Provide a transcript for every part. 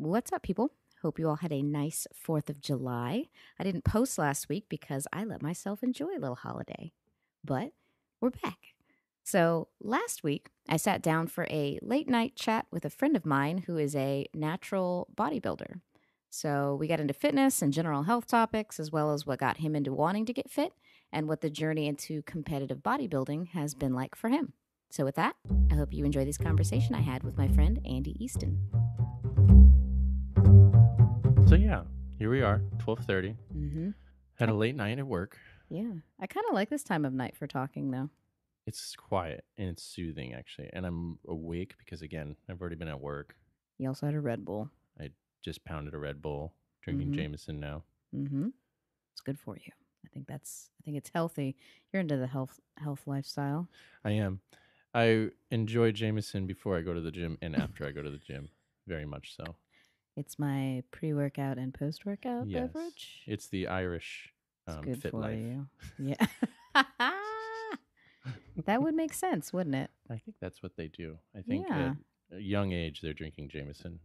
What's up, people? Hope you all had a nice 4th of July. I didn't post last week because I let myself enjoy a little holiday, but we're back. So last week, I sat down for a late night chat with a friend of mine who is a natural bodybuilder. So we got into fitness and general health topics, as well as what got him into wanting to get fit and what the journey into competitive bodybuilding has been like for him. So with that, I hope you enjoy this conversation I had with my friend Andy Easton. So yeah, here we are, 12:30. Mm-hmm. Had a late night at work. Yeah. I kind of like this time of night for talking, though. It's quiet and it's soothing, actually. And I'm awake because, again, I've already been at work. You also had a Red Bull. I just pounded a Red Bull, drinking Jameson now. Mm-hmm. It's good for you. I think it's healthy. You're into the health lifestyle. I am. I enjoy Jameson before I go to the gym and after I go to the gym. Very much so. It's my pre-workout and post-workout beverage. It's the Irish It's good fit for life. you. Yeah. That would make sense, wouldn't it? I think that's what they do. I think at a young age they're drinking Jameson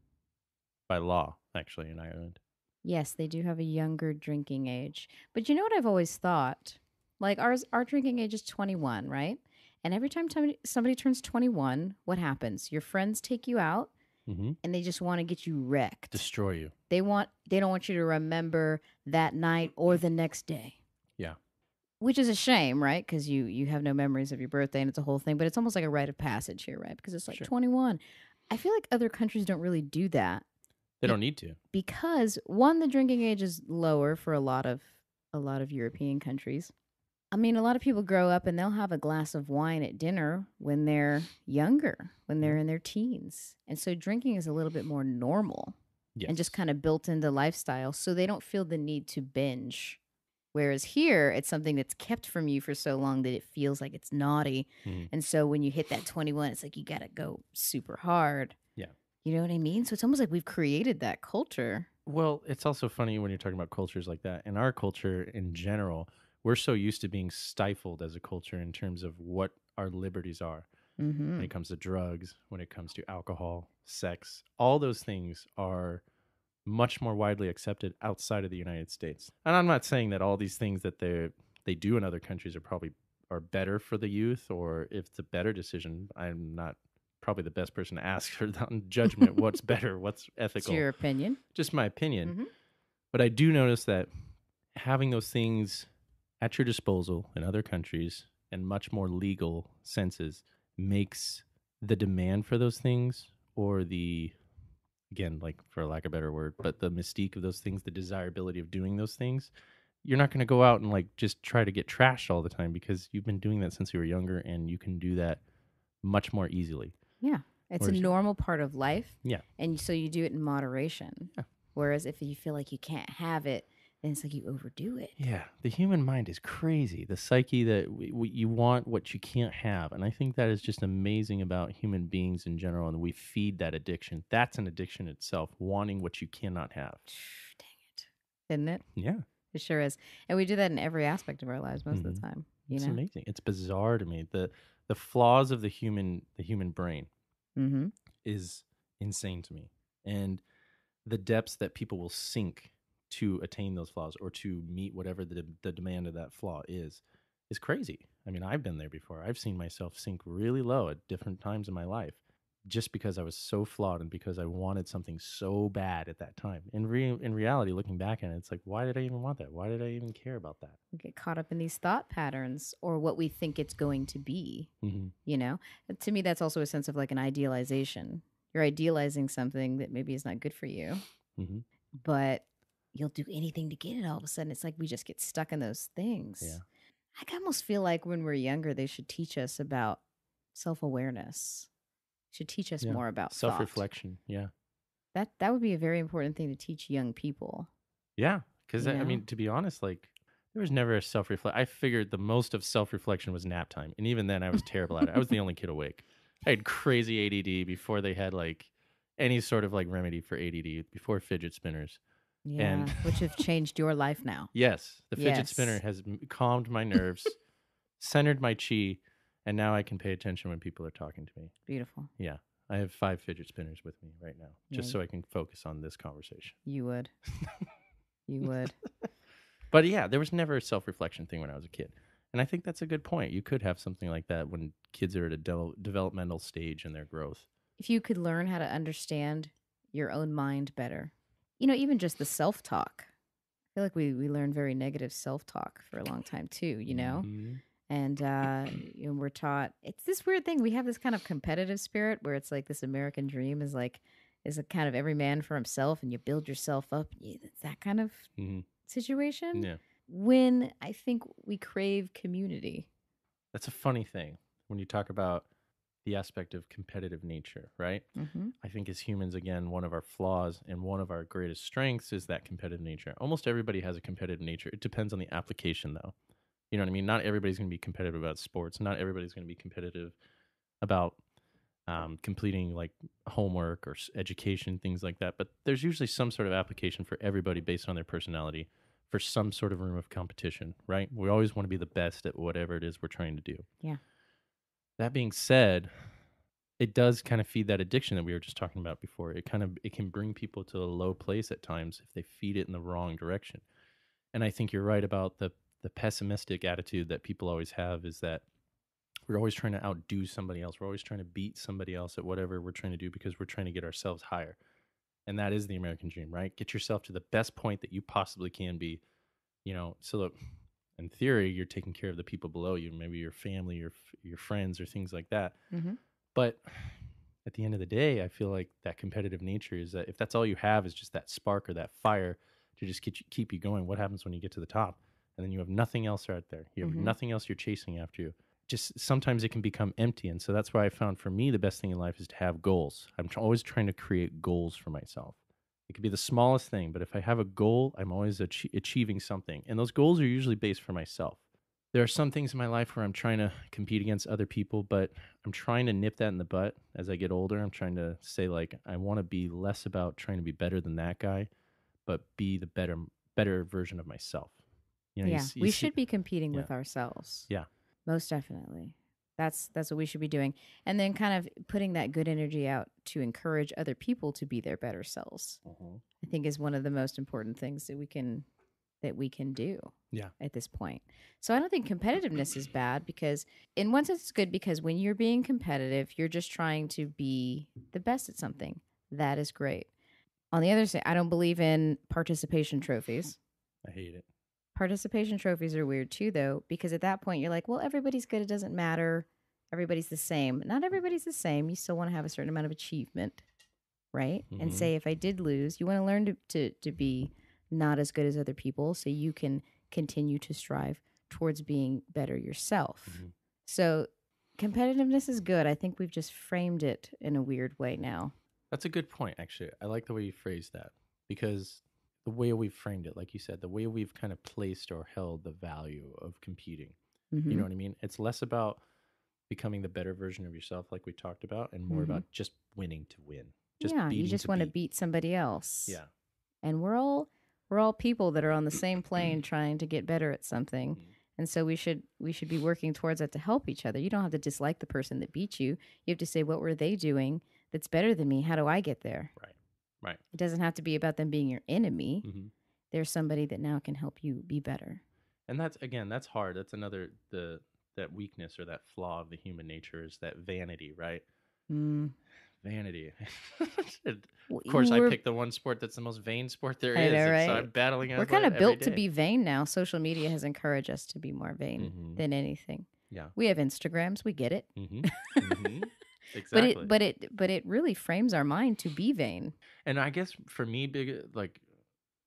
by law, actually, in Ireland. Yes, they do have a younger drinking age. But you know what I've always thought? Like our drinking age is 21, right? And every time somebody turns 21, what happens? Your friends take you out. Mm-hmm. And they just want to get you wrecked. Destroy you. They don't want you to remember that night or the next day. Yeah. Which is a shame, right? Because you have no memories of your birthday and it's a whole thing. But it's almost like a rite of passage here, right? Because it's like 21. I feel like other countries don't really do that. They don't need to. Because one, the drinking age is lower for a lot of European countries. I mean, a lot of people grow up and they'll have a glass of wine at dinner when they're younger, when they're in their teens. And so drinking is a little bit more normal and just kind of built into lifestyle. So they don't feel the need to binge. Whereas here, it's something that's kept from you for so long that it feels like it's naughty. Mm-hmm. And so when you hit that 21, it's like you got to go super hard. Yeah. You know what I mean? So it's almost like we've created that culture. Well, it's also funny when you're talking about cultures like that. In our culture in general, we're so used to being stifled as a culture in terms of what our liberties are. Mm-hmm. When it comes to drugs, when it comes to alcohol, sex, all those things are much more widely accepted outside of the United States. And I'm not saying that all these things that they do in other countries are better for the youth, or if it's a better decision. I'm not probably the best person to ask for that judgment. What's better? What's ethical? It's your opinion. Just my opinion. Mm-hmm. But I do notice that having those things at your disposal in other countries and much more legal senses makes the demand for those things, or the, again, like for lack of a better word, but the mystique of those things, the desirability of doing those things, you're not going to go out and like just try to get trashed all the time because you've been doing that since you were younger and you can do that much more easily. Yeah. It's a normal part of life. Yeah. And so you do it in moderation. Yeah. Whereas if you feel like you can't have it, then it's like you overdo it. Yeah, the human mind is crazy. The psyche that you want what you can't have. And I think that is just amazing about human beings in general. And we feed that addiction. That's an addiction itself, wanting what you cannot have. Dang it. Isn't it? Yeah. It sure is. And we do that in every aspect of our lives most of the time. It's amazing. It's bizarre to me. The flaws of the human brain is insane to me. And the depths that people will sink to attain those flaws or to meet whatever the demand of that flaw is crazy. I mean, I've been there before. I've seen myself sink really low at different times in my life just because I was so flawed and because I wanted something so bad at that time. In reality, looking back at it, it's like, why did I even want that? Why did I even care about that? We get caught up in these thought patterns or what we think it's going to be, you know? And to me, that's also a sense of like an idealization. You're idealizing something that maybe is not good for you, but you'll do anything to get it. All of a sudden, it's like we just get stuck in those things. Yeah. I almost feel like when we're younger, they should teach us about self-awareness. Should teach us more about self-reflection. Yeah. That would be a very important thing to teach young people. Yeah. Because, I mean, to be honest, like, there was never a self-reflection. I figured the most of self-reflection was nap time. And even then, I was terrible at it. I was the only kid awake. I had crazy ADD before they had, like, any sort of, like, remedy for ADD, before fidget spinners. Yeah, which have changed your life now. Yes, the fidget spinner has calmed my nerves, centered my chi, and now I can pay attention when people are talking to me. Beautiful. Yeah, I have 5 fidget spinners with me right now, just Yeah. so I can focus on this conversation. You would. You would. But yeah, there was never a self-reflection thing when I was a kid. And I think that's a good point. You could have something like that when kids are at a developmental stage in their growth. If you could learn how to understand your own mind better, you know, even just the self-talk. I feel like we learn very negative self-talk for a long time too, you know? Mm-hmm. And you know, we're taught, it's this weird thing. We have this kind of competitive spirit where it's like this American dream is a kind of every man for himself, and you build yourself up. It's that kind of situation. Yeah. When I think we crave community. That's a funny thing when you talk about the aspect of competitive nature, right? Mm-hmm. I think as humans, again, one of our flaws and one of our greatest strengths is that competitive nature. Almost everybody has a competitive nature. It depends on the application, though. You know what I mean? Not everybody's going to be competitive about sports. Not everybody's going to be competitive about completing like homework or education, things like that. But there's usually some sort of application for everybody based on their personality for some sort of room of competition, right? We always want to be the best at whatever it is we're trying to do. Yeah. That being said, it does kind of feed that addiction that we were just talking about before. It can bring people to a low place at times if they feed it in the wrong direction. And I think you're right about the pessimistic attitude that people always have, is that we're always trying to outdo somebody else. We're always trying to beat somebody else at whatever we're trying to do because we're trying to get ourselves higher. And that is the American dream, right? Get yourself to the best point that you possibly can be, you know. So look, in theory, you're taking care of the people below you, maybe your family, your friends, or things like that. Mm-hmm. But at the end of the day, I feel like that competitive nature is that if that's all you have is just that spark or that fire to just keep you going, what happens when you get to the top? And then you have nothing else out there. You have nothing else you're chasing after you. Just sometimes it can become empty. And so that's why I found for me the best thing in life is to have goals. I'm always trying to create goals for myself. It could be the smallest thing, but if I have a goal, I'm always achieving something. And those goals are usually based for myself. There are some things in my life where I'm trying to compete against other people, but I'm trying to nip that in the butt as I get older. I'm trying to say, like, I want to be less about trying to be better than that guy, but be the better version of myself. You know, Yeah, we should be competing Yeah. with ourselves. Yeah. Most definitely. That's what we should be doing. And then kind of putting that good energy out to encourage other people to be their better selves. I think is one of the most important things that we can do. Yeah. At this point. So I don't think competitiveness is bad, because in one sense it's good, because when you're being competitive, you're just trying to be the best at something. That is great. On the other side, I don't believe in participation trophies. I hate it. Participation trophies are weird too, though, because at that point you're like, well, everybody's good. It doesn't matter. Everybody's the same. Not everybody's the same. You still want to have a certain amount of achievement, right? And say, if I did lose, you want to learn to be not as good as other people so you can continue to strive towards being better yourself. So competitiveness is good. I think we've just framed it in a weird way now. That's a good point, actually. I like the way you phrased that, because the way we've framed it, like you said, the way we've kind of placed or held the value of competing. You know what I mean? It's less about becoming the better version of yourself, like we talked about, and more about just winning to win. You just want to beat somebody else. Yeah. And we're all people that are on the same plane trying to get better at something. And so we should be working towards that to help each other. You don't have to dislike the person that beat you. You have to say, what were they doing that's better than me? How do I get there? Right. It doesn't have to be about them being your enemy. There's somebody that now can help you be better. And that's hard. That's another, that weakness or that flaw of the human nature is that vanity, right? Vanity. Of course, I picked the one sport that's the most vain sport there is. Know, right? So I'm battling. We're kind of built to be vain now. Social media has encouraged us to be more vain than anything. Yeah. We have Instagrams. We get it. Exactly. But it really frames our mind to be vain. And I guess for me,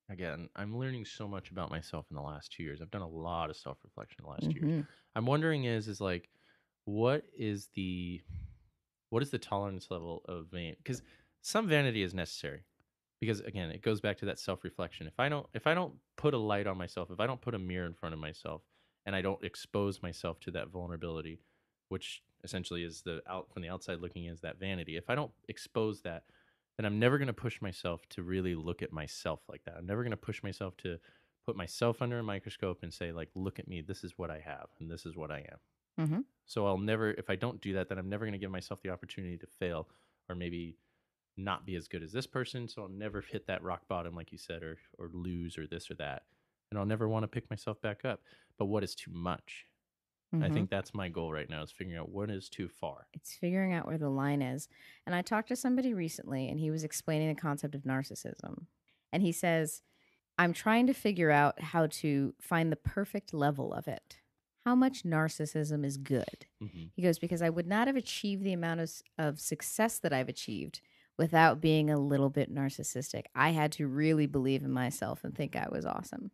again, I'm learning so much about myself in the last 2 years. I've done a lot of self-reflection in the last 2 years. I'm wondering is like, what is the tolerance level of vain? Because some vanity is necessary. Because again, it goes back to that self-reflection. If I don't put a light on myself, if I don't put a mirror in front of myself, and I don't expose myself to that vulnerability, which essentially is from the outside looking is that vanity. If I don't expose that, then I'm never going to push myself to really look at myself like that. I'm never going to push myself to put myself under a microscope and say, like, look at me, this is what I have, and this is what I am. So if I don't do that, then I'm never going to give myself the opportunity to fail, or maybe not be as good as this person, so I'll never hit that rock bottom like you said, or lose or this or that, and I'll never want to pick myself back up. But what is too much? I Mm-hmm. think that's my goal right now, is figuring out what is too far. It's figuring out where the line is. And I talked to somebody recently, and he was explaining the concept of narcissism. And he says, I'm trying to figure out how to find the perfect level of it. How much narcissism is good? Mm-hmm. He goes, because I would not have achieved the amount of success that I've achieved without being a little bit narcissistic. I had to really believe in myself and think I was awesome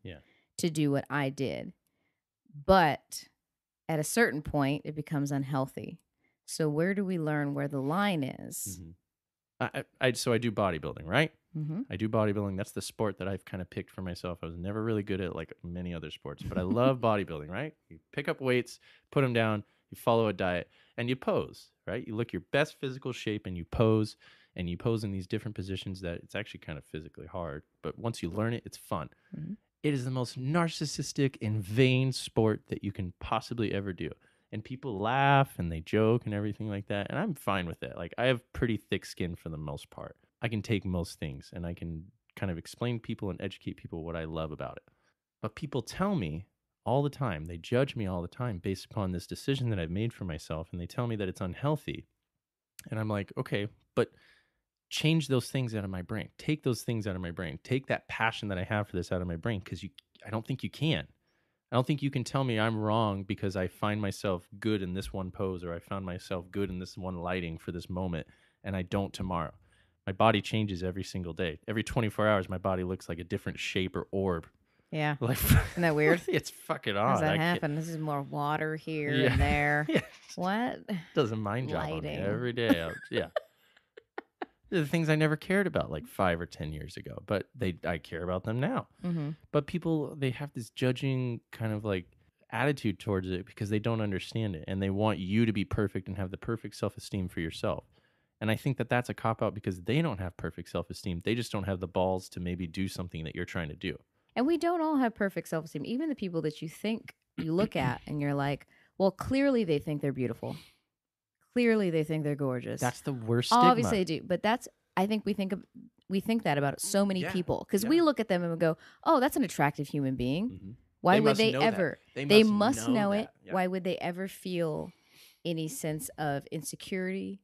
to do what I did. But at a certain point, it becomes unhealthy. So where do we learn where the line is? Mm-hmm. So I do bodybuilding, right? Mm-hmm. I do bodybuilding. That's the sport that I've kind of picked for myself. I was never really good at like many other sports, but I love bodybuilding, right? You pick up weights, put them down, you follow a diet, and you pose, right? You look your best physical shape and you pose in these different positions that it's actually kind of physically hard. But once you learn it, it's fun. Mm-hmm. It is the most narcissistic and vain sport that you can possibly ever do. And people laugh and they joke and everything like that. And I'm fine with it. Like, I have pretty thick skin for the most part. I can take most things and I can kind of explain to people and educate people what I love about it. But people tell me all the time, they judge me all the time based upon this decision that I've made for myself. And they tell me that it's unhealthy. And I'm like, okay, but change those things out of my brain. Take those things out of my brain. Take that passion that I have for this out of my brain, because I don't think you can. I don't think you can tell me I'm wrong because I find myself good in this one pose, or I found myself good in this one lighting for this moment, and I don't tomorrow. My body changes every single day. Every 24 hours, my body looks like a different shape or orb. Yeah. Like, isn't that weird? It's fucking odd. How does that happen? This is more water here and there. Yeah. What? Does a mind job on me every day. Yeah. The things I never cared about like 5 or 10 years ago, but I care about them now. Mm-hmm. But people, they have this judging kind of like attitude towards it because they don't understand it, and they want you to be perfect and have the perfect self-esteem for yourself. And I think that that's a cop-out because they don't have perfect self-esteem. They just don't have the balls to maybe do something that you're trying to do. And we don't all have perfect self-esteem. Even the people that you think you look at and you're like, well, clearly they think they're beautiful. Clearly they think they're gorgeous. That's the worst stigma. Obviously they do. But I think we think that about so many people, because we look at them and we go, oh, that's an attractive human being. Mm-hmm. Why would they ever? They must know it. Yeah. Why would they ever feel any sense of insecurity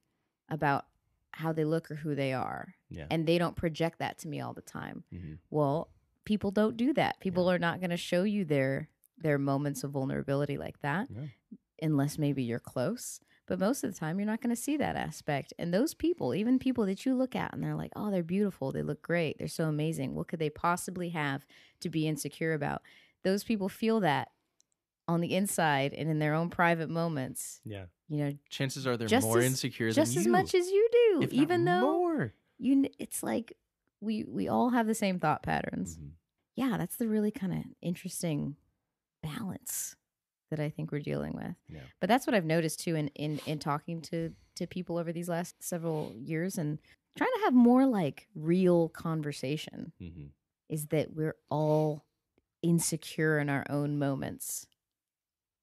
about how they look or who they are? Yeah. And they don't project that to me all the time. Mm-hmm. Well, people don't do that. People are not going to show you their moments of vulnerability like that unless maybe you're close. But most of the time, you're not going to see that aspect. And those people, even people that you look at and they're like, oh, they're beautiful. They look great. They're so amazing. What could they possibly have to be insecure about? Those people feel that on the inside and in their own private moments. Yeah. You know, chances are they're more insecure than you. Just as much as you do. If even not though more. It's like we all have the same thought patterns. Mm-hmm. Yeah, that's the really kind of interesting balance that I think we're dealing with. Yeah. But that's what I've noticed too in talking to people over these last several years and trying to have more like real conversation, mm-hmm. is that we're all insecure in our own moments,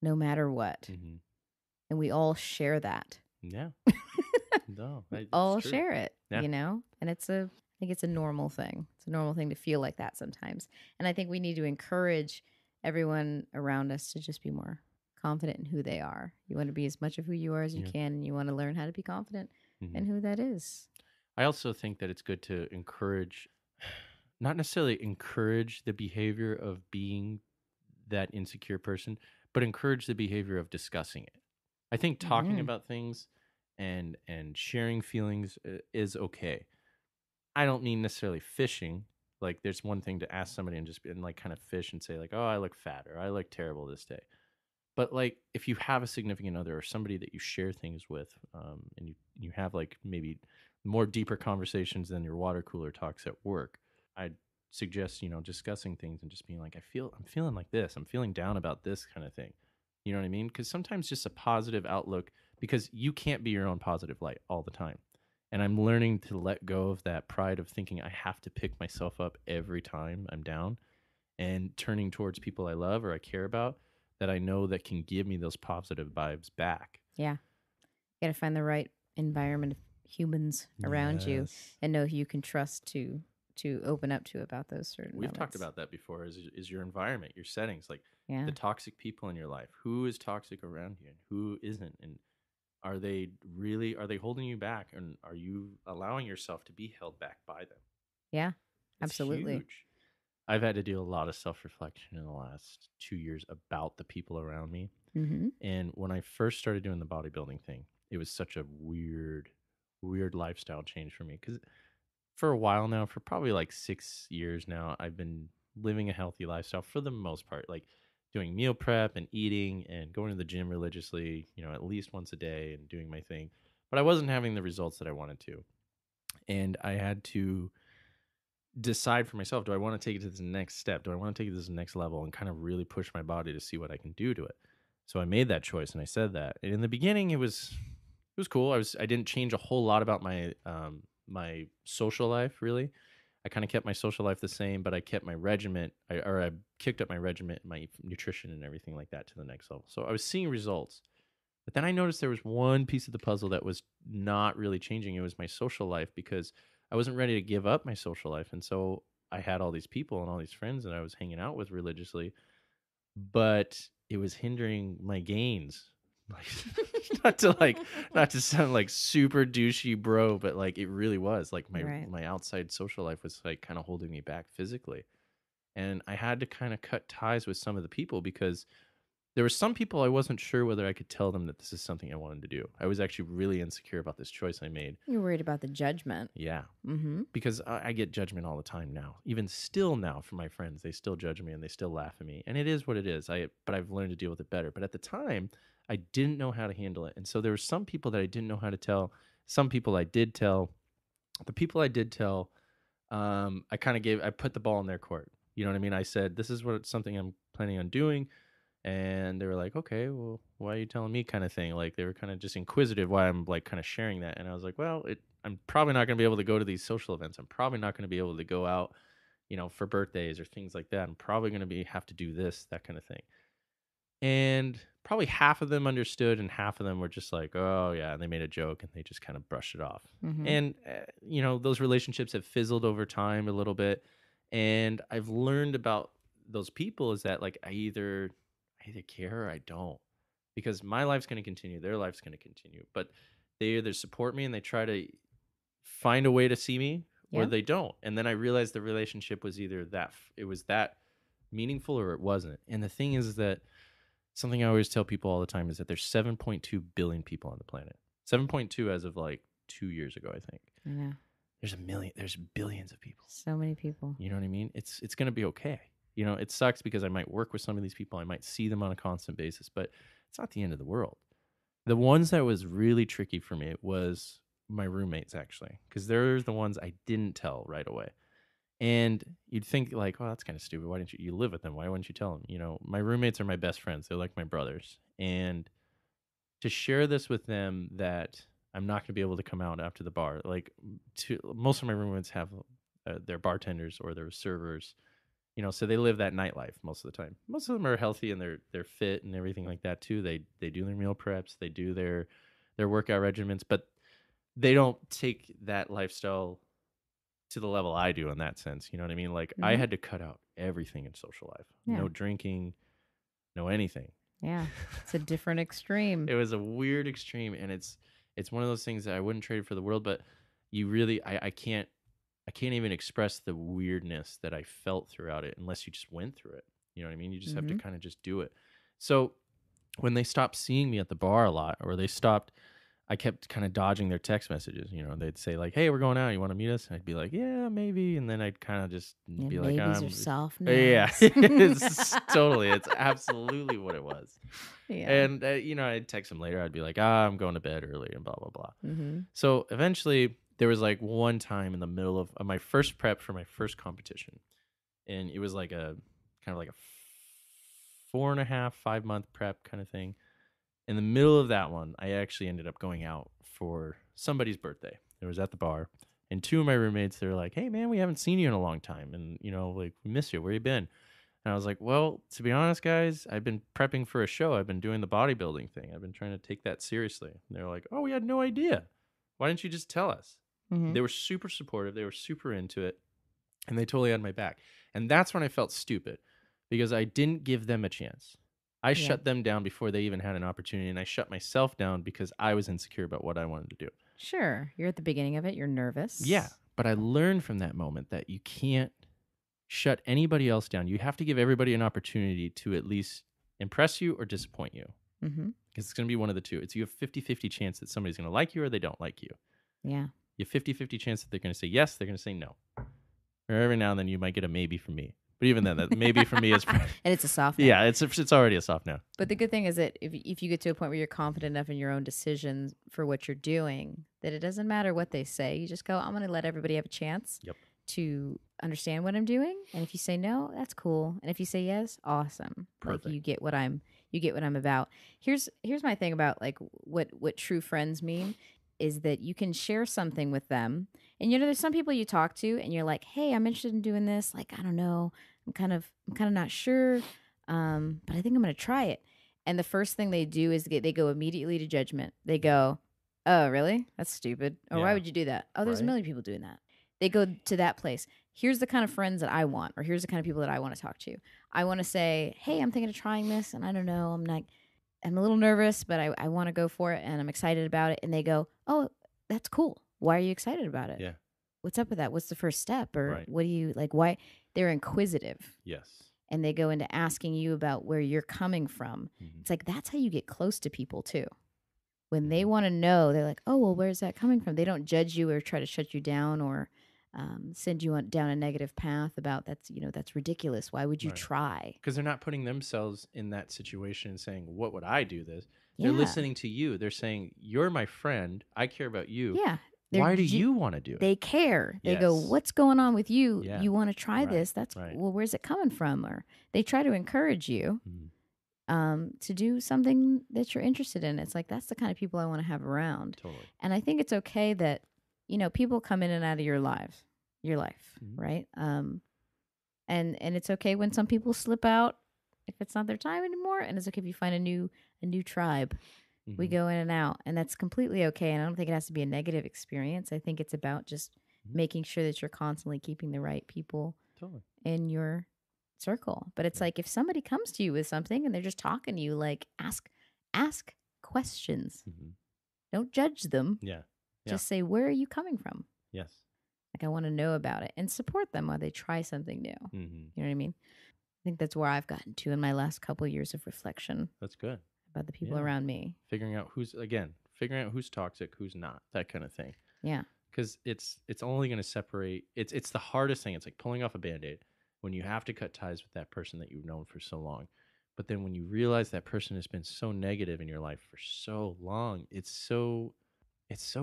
no matter what. Mm-hmm. And we all share that. Yeah. No, all true. Share it, you know? And I think it's a normal thing. It's a normal thing to feel like that sometimes. And I think we need to encourage everyone around us to just be more confident in who they are. You want to be as much of who you are as you can, and you want to learn how to be confident mm-hmm. in who that is. I also think that it's good to encourage, not necessarily encourage the behavior of being that insecure person, but encourage the behavior of discussing it. I think talking mm-hmm. about things and sharing feelings is okay. I don't mean necessarily fishing. Like, there's one thing to ask somebody and like kind of fish and say like, oh, I look fat, or I look terrible this day. But like, if you have a significant other or somebody that you share things with, and you have like maybe more deeper conversations than your water cooler talks at work, I'd suggest, discussing things and just being like, I'm feeling like this. I'm feeling down about this kind of thing. You know what I mean? Because sometimes just a positive outlook, because you can't be your own positive light all the time. And I'm learning to let go of that pride of thinking I have to pick myself up every time I'm down, and turning towards people I love or I care about that I know that can give me those positive vibes back. Yeah. You got to find the right environment of humans around you Yes. and know who you can trust to open up to about those certain We've moments. talked about that before. Is your environment, your settings, like Yeah. the toxic people in your life? Who is toxic around you and who isn't? And are they holding you back? And are you allowing yourself to be held back by them? Yeah. It's Absolutely. huge. I've had to do a lot of self-reflection in the last 2 years about the people around me. Mm-hmm. And when I first started doing the bodybuilding thing, it was such a weird lifestyle change for me. Because for a while now, for probably like 6 years now, I've been living a healthy lifestyle for the most part, like doing meal prep and eating and going to the gym religiously, at least once a day and doing my thing. But I wasn't having the results that I wanted to. And I had to decide for myself, do I want to take it to this next step? Do I want to take it to this next level and kind of really push my body to see what I can do to it? So I made that choice and I said that. And in the beginning it was cool. I didn't change a whole lot about my my social life really. I kind of kept my social life the same, but I kept my regiment I kicked up my regiment, my nutrition and everything like that to the next level. So I was seeing results. But then I noticed there was one piece of the puzzle that was not really changing. It was my social life because I wasn't ready to give up my social life. And so I had all these people and all these friends that I was hanging out with religiously, but it was hindering my gains. Like not to sound like super douchey bro, but like it really was. Like my outside social life was like kind of holding me back physically. And I had to kind of cut ties with some of the people because there were some people I wasn't sure whether I could tell them that this is something I wanted to do. I was actually really insecure about this choice I made. You're worried about the judgment. Yeah. Mm-hmm. Because I get judgment all the time now. Even still now from my friends, they still judge me and they still laugh at me. And it is what it is. But I've learned to deal with it better. But at the time, I didn't know how to handle it. And so there were some people that I didn't know how to tell. Some people I did tell. The people I did tell, I put the ball in their court. You know what I mean? I said, this is something I'm planning on doing. And they were like, okay, well, why are you telling me, kind of thing? Like they were kind of just inquisitive why I'm like kind of sharing that. And I was like, well, I'm probably not going to be able to go to these social events. I'm probably not going to be able to go out, for birthdays or things like that. I'm probably going to have to do this, that kind of thing. And probably half of them understood and half of them were just like, oh yeah. And they made a joke and they just kind of brushed it off. Mm-hmm. And, those relationships have fizzled over time a little bit. And I've learned about those people is that like I either care or I don't, because my life's going to continue, their life's going to continue, but they either support me and they try to find a way to see me or they don't. And then I realized the relationship was either it was that meaningful or it wasn't. And the thing is that something I always tell people all the time is that there's 7.2 billion people on the planet. 7.2 as of like 2 years ago, I think. Yeah. There's billions of people. So many people. You know what I mean? It's going to be okay. It sucks because I might work with some of these people. I might see them on a constant basis, but it's not the end of the world. The ones that was really tricky for me was my roommates, actually, because they're the ones I didn't tell right away. And you'd think like, oh, that's kind of stupid. Why didn't you live with them? Why wouldn't you tell them? My roommates are my best friends. They're like my brothers. And to share this with them that I'm not going to be able to come out after the bar. Like most of my roommates have they're bartenders or they're servers. So they live that nightlife most of the time. Most of them are healthy and they're fit and everything like that too. They do their meal preps, they do their workout regimens, but they don't take that lifestyle to the level I do in that sense. You know what I mean? Like I had to cut out everything in social life. Yeah. No drinking, no anything. Yeah. It's a different extreme. It was a weird extreme, and it's one of those things that I wouldn't trade for the world, but you really I can't even express the weirdness that I felt throughout it unless you just went through it. You know what I mean? You just have to kind of just do it. So when they stopped seeing me at the bar a lot, or I kept kind of dodging their text messages. They'd say like, hey, we're going out. You want to meet us? And I'd be like, yeah, maybe. And then I'd kind of just be like, maybes are soft no's. Yeah, it's absolutely what it was. Yeah. And, I'd text them later. I'd be like, I'm going to bed early and blah, blah, blah. Mm-hmm. So eventually there was like one time in the middle of my first prep for my first competition. And it was like a kind of like a 4.5, 5 month prep kind of thing. In the middle of that one, I actually ended up going out for somebody's birthday. It was at the bar. And two of my roommates, they were like, hey, man, we haven't seen you in a long time. And, like, we miss you. Where you been? And I was like, well, to be honest, guys, I've been prepping for a show. I've been doing the bodybuilding thing. I've been trying to take that seriously. And they're like, oh, we had no idea. Why didn't you just tell us? They were super supportive. They were super into it. And they totally had my back. And that's when I felt stupid because I didn't give them a chance. I shut them down before they even had an opportunity. And I shut myself down because I was insecure about what I wanted to do. Sure. You're at the beginning of it. You're nervous. Yeah. But I learned from that moment that you can't shut anybody else down. You have to give everybody an opportunity to at least impress you or disappoint you. Because it's going to be one of the two. It's you have 50-50 chance that somebody's going to like you or they don't like you. Yeah. You have 50-50 chance that they're going to say yes, they're going to say no. Or every now and then you might get a maybe from me. But even then, that maybe for me is... and it's a soft no. Yeah, it's already a soft no. But the good thing is that if you get to a point where you're confident enough in your own decisions for what you're doing, that it doesn't matter what they say. You just go, I'm going to let everybody have a chance to understand what I'm doing. And if you say no, that's cool. And if you say yes, awesome. Perfect. Like you get what I'm about. Here's my thing about like what true friends mean is that you can share something with them. And there's some people you talk to and you're like, hey, I'm interested in doing this. Like, I don't know. I'm kind of not sure. But I think I'm going to try it. And the first thing they do is they go immediately to judgment. They go, oh, really? That's stupid. Or why would you do that? Oh, there's a million people doing that. They go to that place. Here's the kind of friends that I want, or here's the kind of people that I want to talk to. I want to say, hey, I'm thinking of trying this. And I don't know. I'm a little nervous, but I want to go for it and I'm excited about it. And they go, oh, that's cool. Why are you excited about it? Yeah. What's up with that? What's the first step? Or what do you like? Why? They're inquisitive. Yes. And they go into asking you about where you're coming from. It's like, that's how you get close to people too. When they want to know, they're like, oh, well, where's that coming from? They don't judge you or try to shut you down or send you down a negative path about that's ridiculous. Why would you try? Because they're not putting themselves in that situation and saying, what would I do this? They're listening to you. They're saying, you're my friend. I care about you. Yeah. Why do you want to do it? They care. They go, what's going on with you? Yeah. You want to try this? That's well, where's it coming from? Or they try to encourage you to do something that you're interested in. It's like, that's the kind of people I want to have around. Totally. And I think it's okay that, people come in and out of your life, right? And it's okay when some people slip out if it's not their time anymore. And it's okay if you find a new tribe. We go in and out, and that's completely okay. And I don't think it has to be a negative experience. I think it's about just making sure that you're constantly keeping the right people in your circle. But it's like if somebody comes to you with something and they're just talking to you, like ask questions. Don't judge them. Yeah. Just say, where are you coming from? Yes. Like, I want to know about it and support them while they try something new. You know what I mean? I think that's where I've gotten to in my last couple of years of reflection. That's good. About the people around me. Figuring out who's toxic, who's not, that kind of thing. Yeah. Because it's only going to separate. It's the hardest thing. It's like pulling off a Band-Aid when you have to cut ties with that person that you've known for so long. But then when you realize that person has been so negative in your life for so long, it's so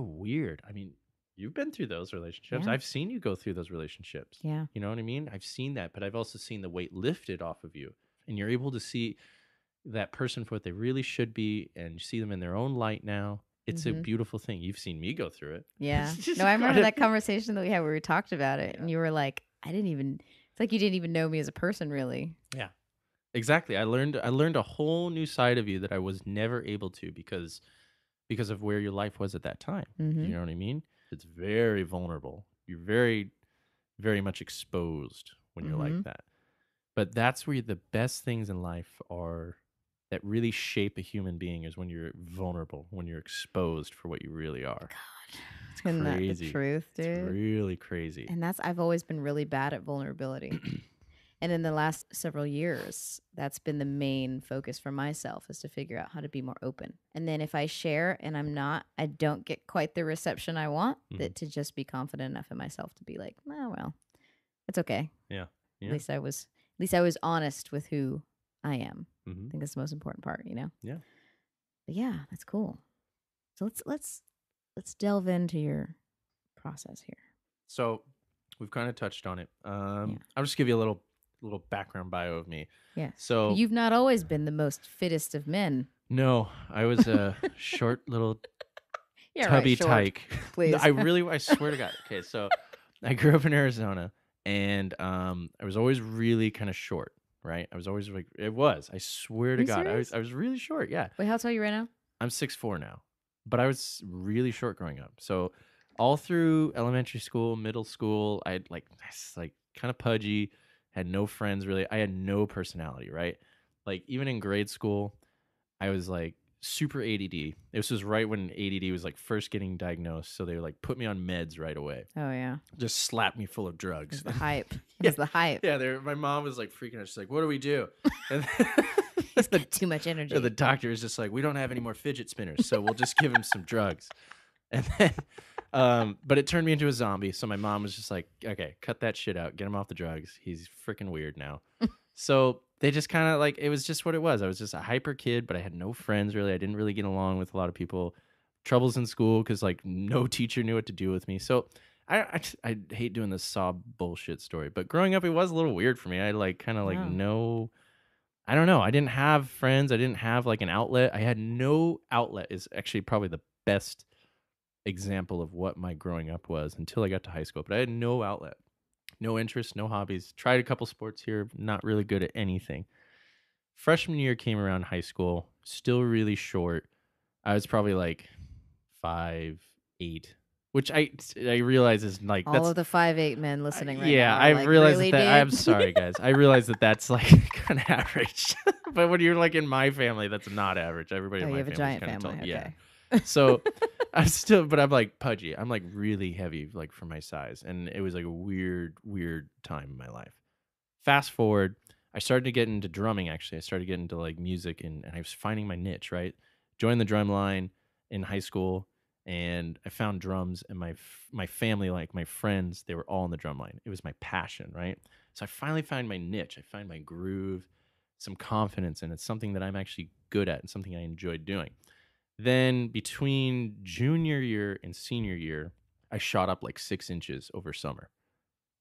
weird. I mean, you've been through those relationships. Yeah. I've seen you go through those relationships. Yeah. You know what I mean? I've seen that, but I've also seen the weight lifted off of you. And you're able to see that person for what they really should be and you see them in their own light now. It's a beautiful thing. You've seen me go through it. Yeah. No, I remember that conversation that we had where we talked about it and you were like, it's like you didn't even know me as a person really. Yeah. Exactly. I learned a whole new side of you that I was never able to because of where your life was at that time. You know what I mean? It's very vulnerable. You're very, very much exposed when you're like that. But that's where the best things in life are that really shape a human being is when you're vulnerable, when you're exposed for what you really are. God. It's Isn't crazy. That the truth, dude? It's really crazy. And I've always been really bad at vulnerability. And in the last several years, that's been the main focus for myself is to figure out how to be more open. And then if I share and I don't get quite the reception I want, that to just be confident enough in myself to be like, oh, well, it's okay. Yeah. At least I was honest with who I am. I think that's the most important part, Yeah. But yeah, that's cool. So let's delve into your process here. So we've kind of touched on it. I'll just give you a little background bio of me. Yeah. So you've not always been the most fittest of men. No, I was a short little tubby tyke. Please. I swear to God. Okay, so I grew up in Arizona and I was always really kind of short. Right, I was always like, I swear to God, serious? I was really short. Yeah. Wait, how tall are you right now? I'm 6'4" now. but I was really short growing up. So all through elementary school, middle school, I had like kind of pudgy, had no friends really. I had no personality, right? Like even in grade school, I was like super ADD. This was right when ADD was like first getting diagnosed, so they like put me on meds right away. Oh yeah, Just slapped me full of it drugs. was the hype. It Yeah. was the hype. Yeah, my mom was like freaking out. She's like, "What do we do?" And He's got too much energy. the doctor is just like, "We don't have any more fidget spinners, so we'll just give him some drugs." And then, but it turned me into a zombie. So my mom was just like, "Okay, cut that shit out. Get him off the drugs. He's freaking weird now." So they just kind of like, it was just what it was. I was just a hyper kid, but I had no friends really. I didn't really get along with a lot of people. Troubles in school because like no teacher knew what to do with me. So I hate doing this sob bullshit story, but growing up, it was a little weird for me. I like kind of like no, I don't know. I didn't have friends. I didn't have like an outlet. I had no outlet is actually probably the best example of what my growing up was until I got to high school. But I had no outlet, no interest, no hobbies. Tried a couple sports here, not really good at anything. Freshman year came around high school, still really short. I was probably like 5'8", which I realize is like all of the 5'8" men listening right yeah, now. I like, realize really, that. dude? I'm sorry, guys. I realize that that's like kind of average, but when you're like in my family, that's not average. Everybody in Oh, my you have a family giant family. Okay. Yeah. So I'm still, but I'm like pudgy. I'm like really heavy, like for my size, and it was like a weird time in my life. Fast forward, I started to get into drumming. Actually, I started getting into like music, and I was finding my niche. Right, joined the drum line in high school, and I found drums. And my family, like my friends, they were all in the drum line. It was my passion, right? So I finally found my niche. I find my groove, some confidence, and it's something that I'm actually good at and something I enjoy doing. Then between junior year and senior year, I shot up like 6 inches over summer.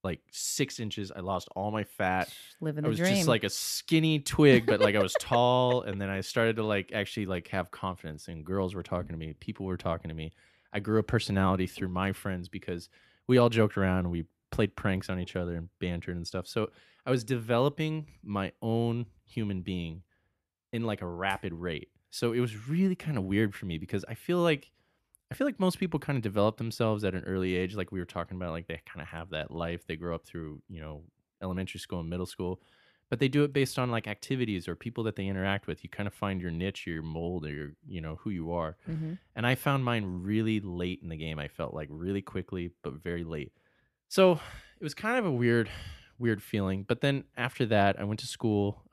Like 6 inches. I lost all my fat. Living I the was dream. just like a skinny twig, but like I was tall. And then I started to like actually like have confidence, and girls were talking to me. People were talking to me. I grew a personality through my friends because we all joked around and we played pranks on each other and bantered and stuff. So I was developing my own human being in like a rapid rate. So it was really kind of weird for me because I feel like most people kind of develop themselves at an early age. Like we were talking about, like they kind of have that life. They grow up through, elementary school and middle school, but they do it based on like activities or people that they interact with. You kind of find your niche, your mold, or who you are. Mm-hmm. And I found mine really late in the game. I felt like really quickly, but very late. So it was kind of a weird feeling. But then after that, I went to school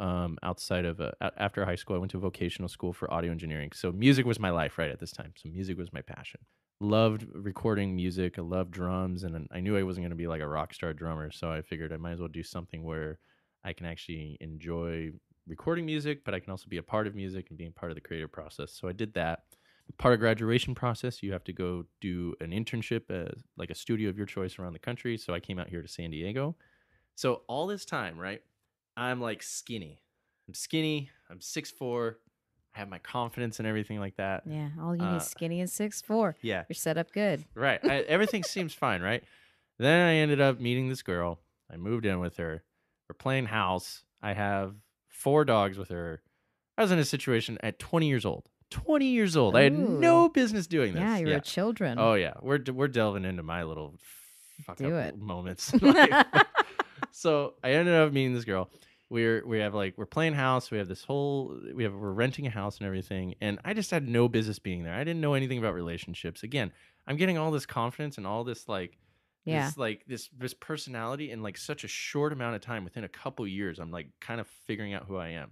outside of after high school. I went to vocational school for audio engineering. So music was my life right at this time. So music was my passion. Loved recording music. I loved drums, and I knew I wasn't going to be like a rock star drummer. So I figured I might as well do something where I can actually enjoy recording music, but I can also be a part of music and being part of the creative process. So I did that. Part of graduation process, you have to go do an internship at like a studio of your choice around the country. So I came out here to San Diego. So all this time, right, I'm like skinny. I'm skinny. I'm 6'4". I have my confidence and everything like that. Yeah, all you need is skinny and 6'4". Yeah. You're set up good. Right. Everything seems fine, right? Then I ended up meeting this girl. I moved in with her. We're playing house. I have 4 dogs with her. I was in a situation at 20 years old. 20 years old. I had no business doing this. Yeah, you were children. Oh, yeah. We're delving into my little fuck Do up it. moments in life. So I ended up meeting this girl. We're playing house. We have we're renting a house and everything. And I just had no business being there. I didn't know anything about relationships. Again, I'm getting all this confidence and all this this personality in like such a short amount of time. Within a couple years, I'm like kind of figuring out who I am.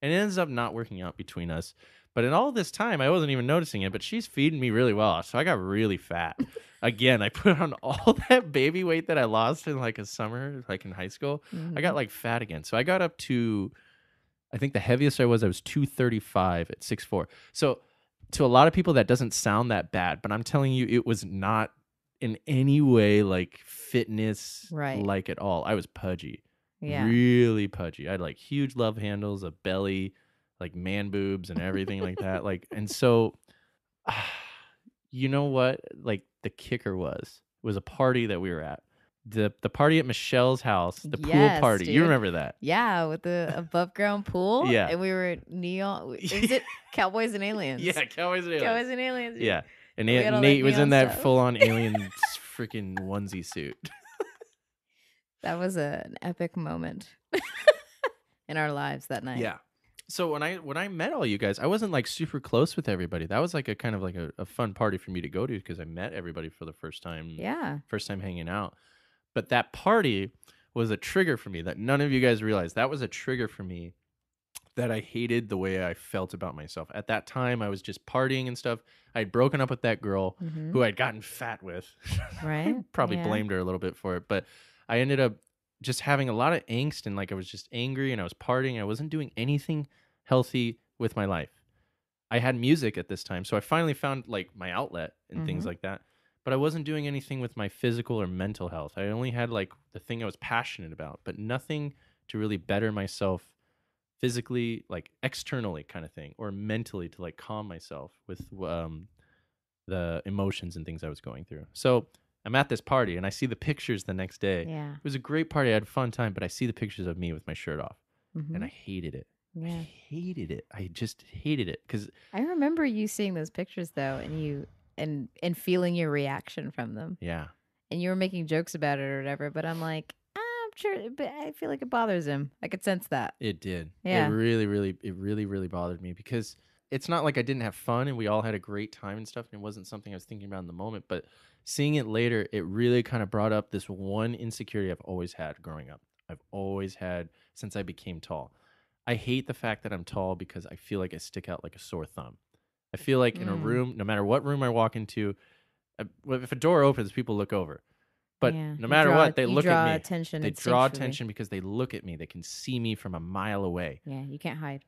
And it ends up not working out between us. But in all this time, I wasn't even noticing it, but she's feeding me really well. So I got really fat. Again, I put on all that baby weight that I lost in like a summer, like in high school. Mm-hmm. I got like fat again. So I got up to, I think the heaviest I was 235 at 6'4". So to a lot of people, that doesn't sound that bad, but I'm telling you, it was not in any way like fitness, like at all. I was pudgy. Yeah. Really pudgy. I had like huge love handles, a belly, like man boobs and everything like that. Like, and so, you know what? Like the kicker was a party that we were at. The party at Michelle's house, the pool Yes, party. You dude. remember that? Yeah, with the above ground pool. Yeah. And we were neon. Is it Cowboys and Aliens? Yeah, Cowboys and Aliens. Cowboys and Aliens. Dude. Yeah. And We had all Nate that was in neon that stuff. full on alien freaking onesie suit. That was an epic moment in our lives that night. Yeah. So when I met all you guys, I wasn't like super close with everybody. That was like a kind of like a fun party for me to go to because I met everybody for the first time. Yeah. First time hanging out. But that party was a trigger for me that none of you guys realized. That was a trigger for me that I hated the way I felt about myself. At that time, I was just partying and stuff. I had broken up with that girl who I'd gotten fat with. Right. Probably blamed her a little bit for it. But I ended up just having a lot of angst and like I was just angry and I was partying. I wasn't doing anything healthy with my life. I had music at this time. So I finally found like my outlet and things like that. But I wasn't doing anything with my physical or mental health. I only had like the thing I was passionate about, but nothing to really better myself physically, like externally kind of thing, or mentally to like calm myself with the emotions and things I was going through. So I'm at this party and I see the pictures the next day. Yeah. It was a great party. I had a fun time, but I see the pictures of me with my shirt off and I hated it. Yeah. I hated it. I just hated it because I remember you seeing those pictures though, and you and feeling your reaction from them. yeah. And you were making jokes about it or whatever, but I'm like, I'm sure, but I feel like it bothers him. I could sense that. It did. Yeah. It really bothered me because it's not like I didn't have fun and we all had a great time and stuff. And it wasn't something I was thinking about in the moment, but seeing it later, it really kind of brought up this one insecurity I've always had growing up. I've always had since I became tall. I hate the fact that I'm tall because I feel like I stick out like a sore thumb. I feel like in a room, no matter what room I walk into, if a door opens, people look over. But no matter what, they look at me. Attention they draw attention because they look at me. They can see me from a mile away. Yeah, you can't hide.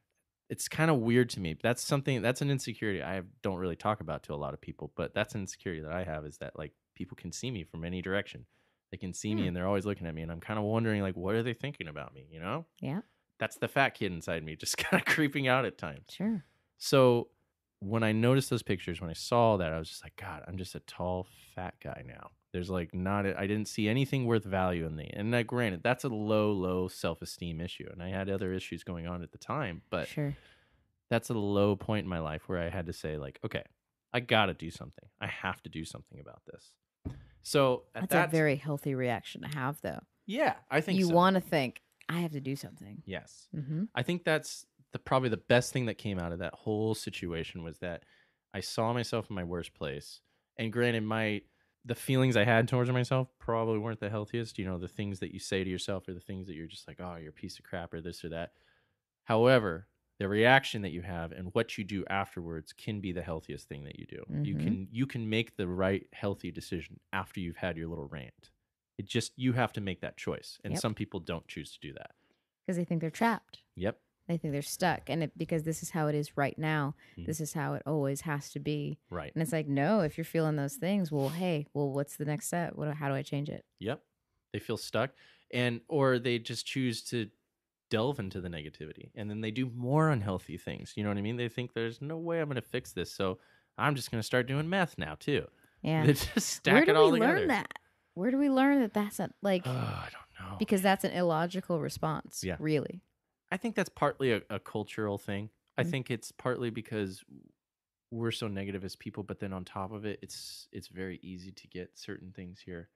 It's kind of weird to me. That's an insecurity I don't really talk about to a lot of people, but that's an insecurity that I have is that like people can see me from any direction. They can see me and they're always looking at me and I'm kind of wondering like, what are they thinking about me? You know? Yeah. That's the fat kid inside me just kind of creeping out at times. Sure. So when I noticed those pictures, when I saw that, I was just like, God, I'm just a tall, fat guy now. There's like I didn't see anything worth value in me. And like, granted, that's a low self-esteem issue. And I had other issues going on at the time, but sure. That's a low point in my life where I had to say like, okay, I got to do something. I have to do something about this. So that's a very healthy reaction to have though. Yeah, I think you so. want to think, I have to do something. Yes. Mm-hmm. I think that's probably the best thing that came out of that whole situation was that I saw myself in my worst place. And granted, the feelings I had towards myself probably weren't the healthiest. You know, the things that you say to yourself or the things that you're just like, oh, you're a piece of crap or this or that. However, the reaction that you have and what you do afterwards can be the healthiest thing that you do. Mm-hmm. You can make the right healthy decision after you've had your little rant. You have to make that choice. And some people don't choose to do that. Because they think they're trapped. Yep. They think they're stuck. And because this is how it is right now, this is how it always has to be. Right. And it's like, no, if you're feeling those things, well, hey, what's the next step? How do I change it? Yep. They feel stuck or they just choose to delve into the negativity and then they do more unhealthy things. You know what I mean? They think there's no way I'm going to fix this. So I'm just going to start doing meth now too. Yeah. They just stack it all together. Where do we learn that? Where do we learn that that's I don't know. Because that's an illogical response. Yeah. Really. I think that's partly a cultural thing. I think it's partly because we're so negative as people, but then on top of it, it's very easy to get certain things here.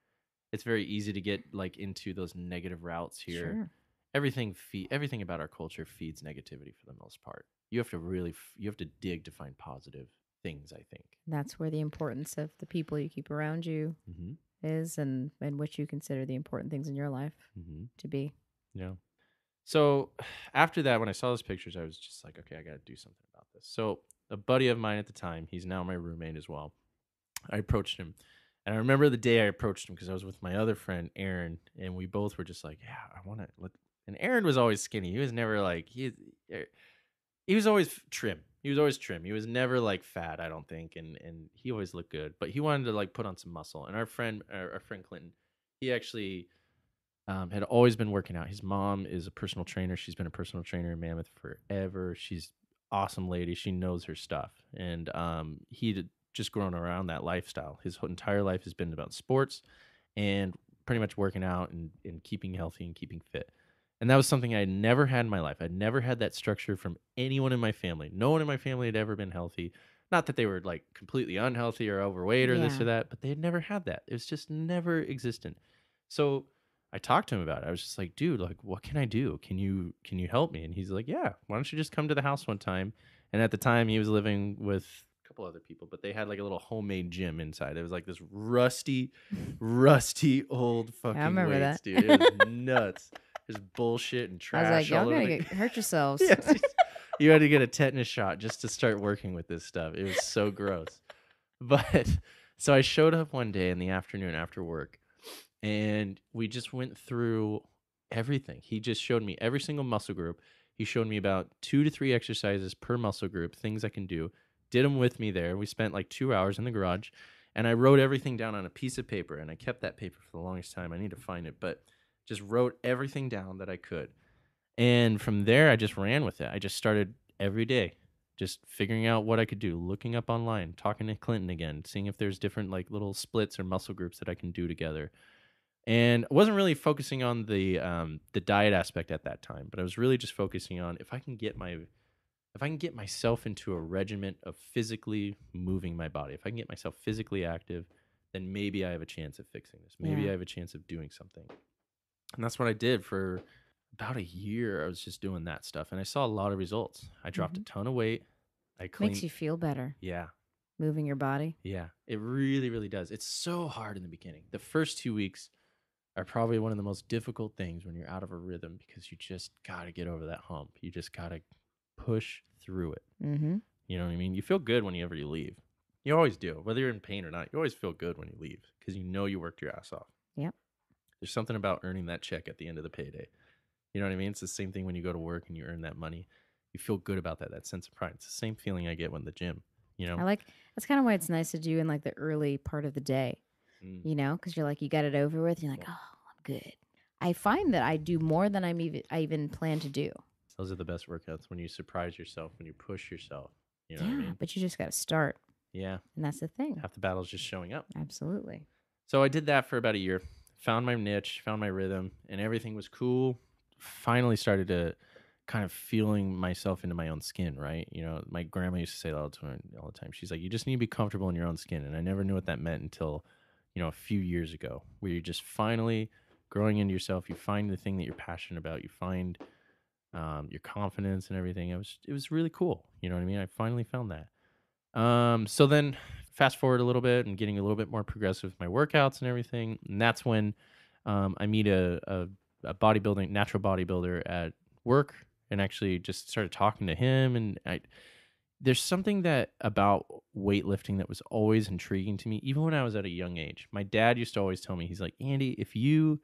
It's very easy to get like into those negative routes here. Sure. Everything about our culture feeds negativity for the most part. You have to dig to find positive things, I think. That's where the importance of the people you keep around you is and what you consider the important things in your life to be. Yeah. So after that, when I saw those pictures, I was just like, okay, I got to do something about this. So a buddy of mine at the time, he's now my roommate as well. I approached him. And I remember the day I approached him because I was with my other friend, Aaron, and we both were just like, yeah, I want to look. And Aaron was always skinny. He was never like, he was always trim. He was always trim. He was never like fat, I don't think. And he always looked good, but he wanted to like put on some muscle. And our friend Clinton, he actually had always been working out. His mom is a personal trainer. She's been a personal trainer in Mammoth forever. She's an awesome lady. She knows her stuff. And he'd just grown around that lifestyle. His whole entire life has been about sports. And pretty much working out and keeping healthy and keeping fit. And that was something I never had in my life. I'd never had that structure from anyone in my family. No one in my family had ever been healthy. Not that they were like completely unhealthy or overweight or this Yeah. or that, but they had never had that. It was just never existent. So I talked to him about it. I was just like, dude, like, what can I do? Can you help me? And he's like, yeah, why don't you just come to the house one time? And at the time he was living with a couple other people, but they had like a little homemade gym inside. It was like this rusty old fucking I remember weights, that. dude. It was nuts. There's bullshit and I was like, trash y'all all over gonna the hurt yourselves. Yes, you had to get a tetanus shot just to start working with this stuff. It was so gross. But so I showed up one day in the afternoon after work, and we just went through everything. He just showed me every single muscle group. He showed me about 2 to 3 exercises per muscle group, things I can do. Did them with me there. We spent like 2 hours in the garage, and I wrote everything down on a piece of paper, and I kept that paper for the longest time. I need to find it, but just wrote everything down that I could. And from there, I just ran with it. I just started every day, just figuring out what I could do, looking up online, talking to Clinton again, seeing if there's different like little splits or muscle groups that I can do together. And I wasn't really focusing on the diet aspect at that time, but I was really just focusing on if I can get myself into a regiment of physically moving my body, if I can get myself physically active, then maybe I have a chance of fixing this. Maybe Yeah. I have a chance of doing something. And that's what I did for about a year. I was just doing that stuff, and I saw a lot of results. I dropped a ton of weight. I cleaned. Makes you feel better Yeah, moving your body. yeah. It really, really does. It's so hard in the beginning. The first 2 weeks are probably one of the most difficult things when you're out of a rhythm because you just got to get over that hump. You just got to push through it. Mm-hmm. You know what I mean? You feel good whenever you leave. You always do. Whether you're in pain or not, you always feel good when you leave because you know you worked your ass off. Yep. There's something about earning that check at the end of the payday. You know what I mean? It's the same thing when you go to work and you earn that money. You feel good about that sense of pride. It's the same feeling I get when the gym, you know? That's kind of why it's nice to do in like the early part of the day, Mm. you know, because you're like, you got it over with. You're like, oh, I'm good. I find that I do more than I even plan to do. Those are the best workouts when you surprise yourself, when you push yourself. You know what I Yeah, mean? but you just got to start. Yeah. And that's the thing. Half the battle's just showing up. Absolutely. So I did that for about a year, found my niche, found my rhythm, and everything was cool. Finally started to kind of feeling myself into my own skin, right? You know, my grandma used to say that all the time. She's like, you just need to be comfortable in your own skin. And I never knew what that meant until, you know, a few years ago, where you're just finally growing into yourself. You find the thing that you're passionate about. You find your confidence and everything. It was really cool. You know what I mean? I finally found that. So then fast forward a little bit and getting a little bit more progressive with my workouts and everything. And that's when I meet a natural bodybuilder at work, and actually just started talking to him. And there's something about weightlifting that was always intriguing to me, even when I was at a young age. My dad used to always tell me, he's like, Andy, if you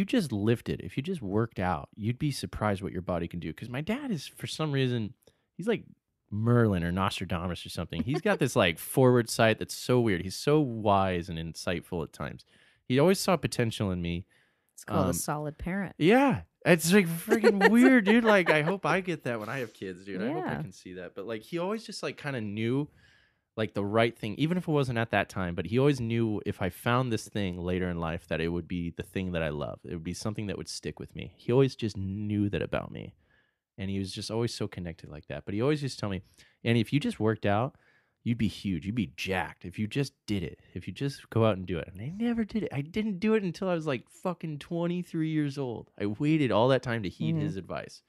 just lifted, if you just worked out, you'd be surprised what your body can do. Because my dad is, for some reason, he's like Merlin or Nostradamus or something. He's got this like forward sight that's so weird. He's so wise and insightful at times. He always saw potential in me. It's called a solid parent. Yeah. It's like freaking weird, dude. Like, I hope I get that when I have kids, dude. I hope I Yeah. can see that. But like, he always just like kind of knew like the right thing, even if it wasn't at that time, but he always knew if I found this thing later in life that it would be the thing that I love. It would be something that would stick with me. He always just knew that about me. And he was just always so connected like that. But he always used to tell me, Andy, if you just worked out, you'd be huge. You'd be jacked if you just did it. If you just go out and do it. And I never did it. I didn't do it until I was like fucking 23 years old. I waited all that time to heed his advice.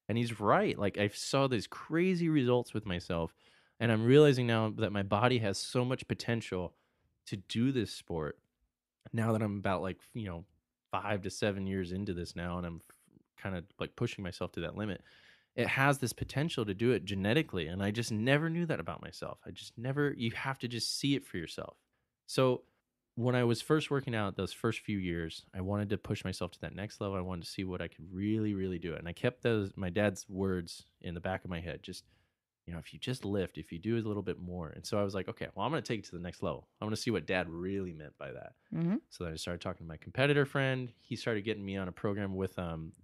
And he's right. Like, I saw these crazy results with myself. And I'm realizing now that my body has so much potential to do this sport. Now that I'm about like, 5 to 7 years into this now, and I'm kind of like pushing myself to that limit. It has this potential to do it genetically. And I just never knew that about myself. You have to just see it for yourself. So when I was first working out those first few years, I wanted to push myself to that next level. I wanted to see what I could really, really do. And I kept my dad's words in the back of my head. Just, if you just lift, if you do a little bit more. And so I was like, okay, well, I'm going to take it to the next level. I want to see what dad really meant by that. Mm-hmm. So then I started talking to my competitor friend. He started getting me on a program with,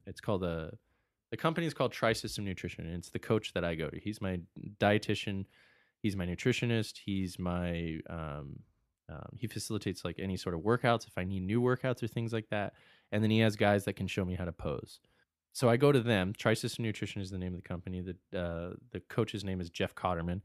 it's called the company is called Tri-System Nutrition, and it's the coach that I go to. He's my dietitian. He's my nutritionist. He's my He facilitates like any sort of workouts if I need new workouts or things like that. And then he has guys that can show me how to pose. So I go to them. Tri-System Nutrition is the name of the company. The coach's name is Jeff Cotterman.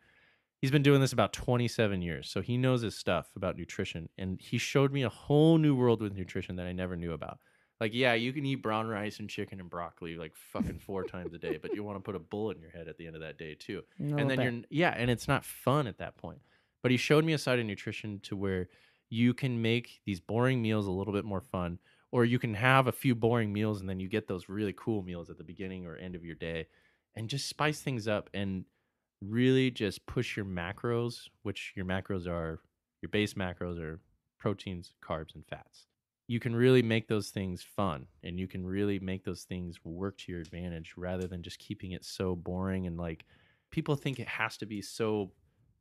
He's been doing this about 27 years, so he knows his stuff about nutrition. And he showed me a whole new world with nutrition that I never knew about. Like, yeah, you can eat brown rice and chicken and broccoli like fucking 4 times a day, but you want to put a bullet in your head at the end of that day too. And then and it's not fun at that point. But he showed me a side of nutrition to where you can make these boring meals a little bit more fun, or you can have a few boring meals and then you get those really cool meals at the beginning or end of your day, and just spice things up and really just push your macros, which your macros are, your base macros are proteins, carbs, and fats. You can really make those things fun, and you can really make those things work to your advantage rather than just keeping it so boring. And like, people think it has to be so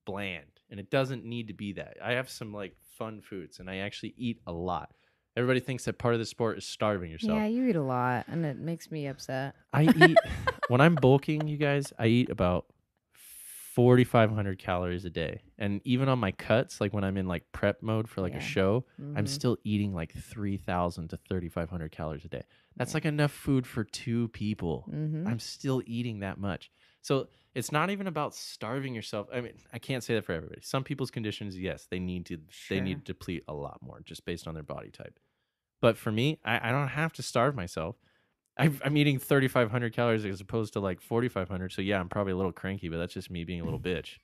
bland, and it doesn't need to be that. I have some like fun foods, and I actually eat a lot. Everybody thinks that part of the sport is starving yourself. Yeah, you eat a lot, and it makes me upset. I eat, when I'm bulking, you guys, I eat about 4,500 calories a day. And even on my cuts, like when I'm in like prep mode for like a show, I'm still eating like 3,000 to 3,500 calories a day. That's like enough food for 2 people. I'm still eating that much. So it's not even about starving yourself. I mean, I can't say that for everybody. Some people's conditions, yes, they need to deplete a lot more just based on their body type. But for me, I don't have to starve myself. I'm eating 3,500 calories as opposed to like 4,500. So yeah, I'm probably a little cranky, but that's just me being a little bitch.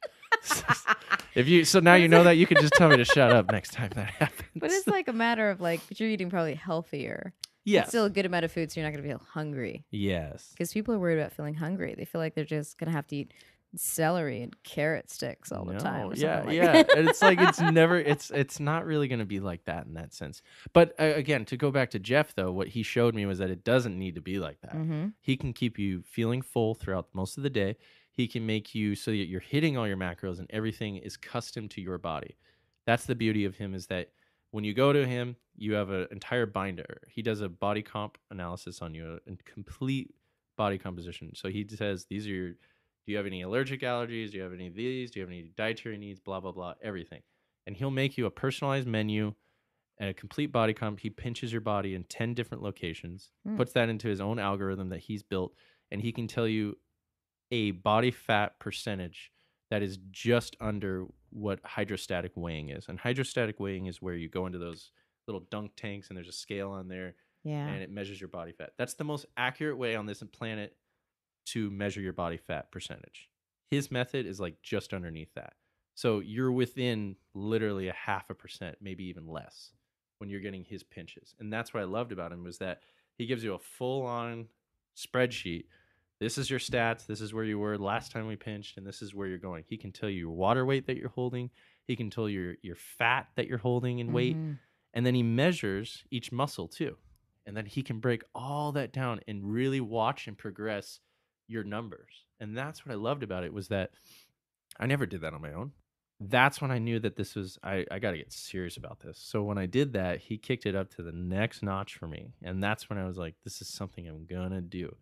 So now you know that, you can just tell me to shut up next time that happens. But it's like a matter of like, but you're eating probably healthier. Yes. It's still a good amount of food, so you're not going to feel hungry. Yes. Because people are worried about feeling hungry. They feel like they're just going to have to eat celery and carrot sticks all the time. Or Yeah, like yeah. And it's like, it's not really going to be like that in that sense. But again, to go back to Jeff, though, what he showed me was that it doesn't need to be like that. He can keep you feeling full throughout most of the day. He can make you so that you're hitting all your macros and everything is custom to your body. That's the beauty of him, is that when you go to him, you have an entire binder. He does a body comp analysis on you, a complete body composition. So he says, these are your, do you have any allergic allergies? Do you have any of these? Do you have any dietary needs? Blah, blah, blah, everything. And he'll make you a personalized menu and a complete body comp. He pinches your body in 10 different locations, puts that into his own algorithm that he's built, and he can tell you a body fat percentage that is just under what hydrostatic weighing is. And hydrostatic weighing is where you go into those little dunk tanks and there's a scale on there, and it measures your body fat. That's the most accurate way on this planet to measure your body fat percentage. His method is like just underneath that. So you're within literally 0.5%, maybe even less, when you're getting his pinches. And that's what I loved about him, was that he gives you a full-on spreadsheet. This is your stats. This is where you were last time we pinched, and this is where you're going. He can tell you your water weight that you're holding. He can tell you your fat that you're holding in weight. And then he measures each muscle too. And then he can break all that down and really watch and progress your numbers. And that's what I loved about it, was that I never did that on my own. That's when I knew that this was, I got to get serious about this. So when I did that, he kicked it up to the next notch for me. And that's when I was like, this is something I'm going to do.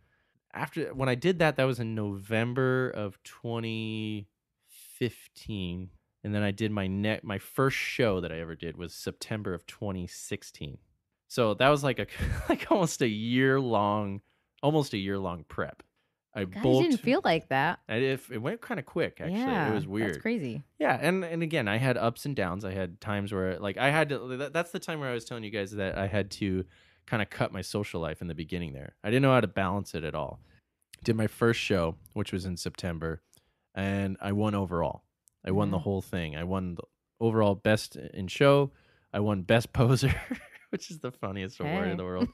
When I did that, that was in November of 2015. And then I did my first show that I ever did was September of 2016. So that was like almost a year long prep. God, it didn't feel like that. It went kind of quick, actually. Yeah, it was weird. That's crazy. Yeah, and again, I had ups and downs. I had times where like I had to. That's the time where I was telling you guys that I had to kind of cut my social life in the beginning there. I didn't know how to balance it at all. Did my first show, which was in September, and I won overall. I won the whole thing. I won the overall best in show. I won best poser, which is the funniest award in the world.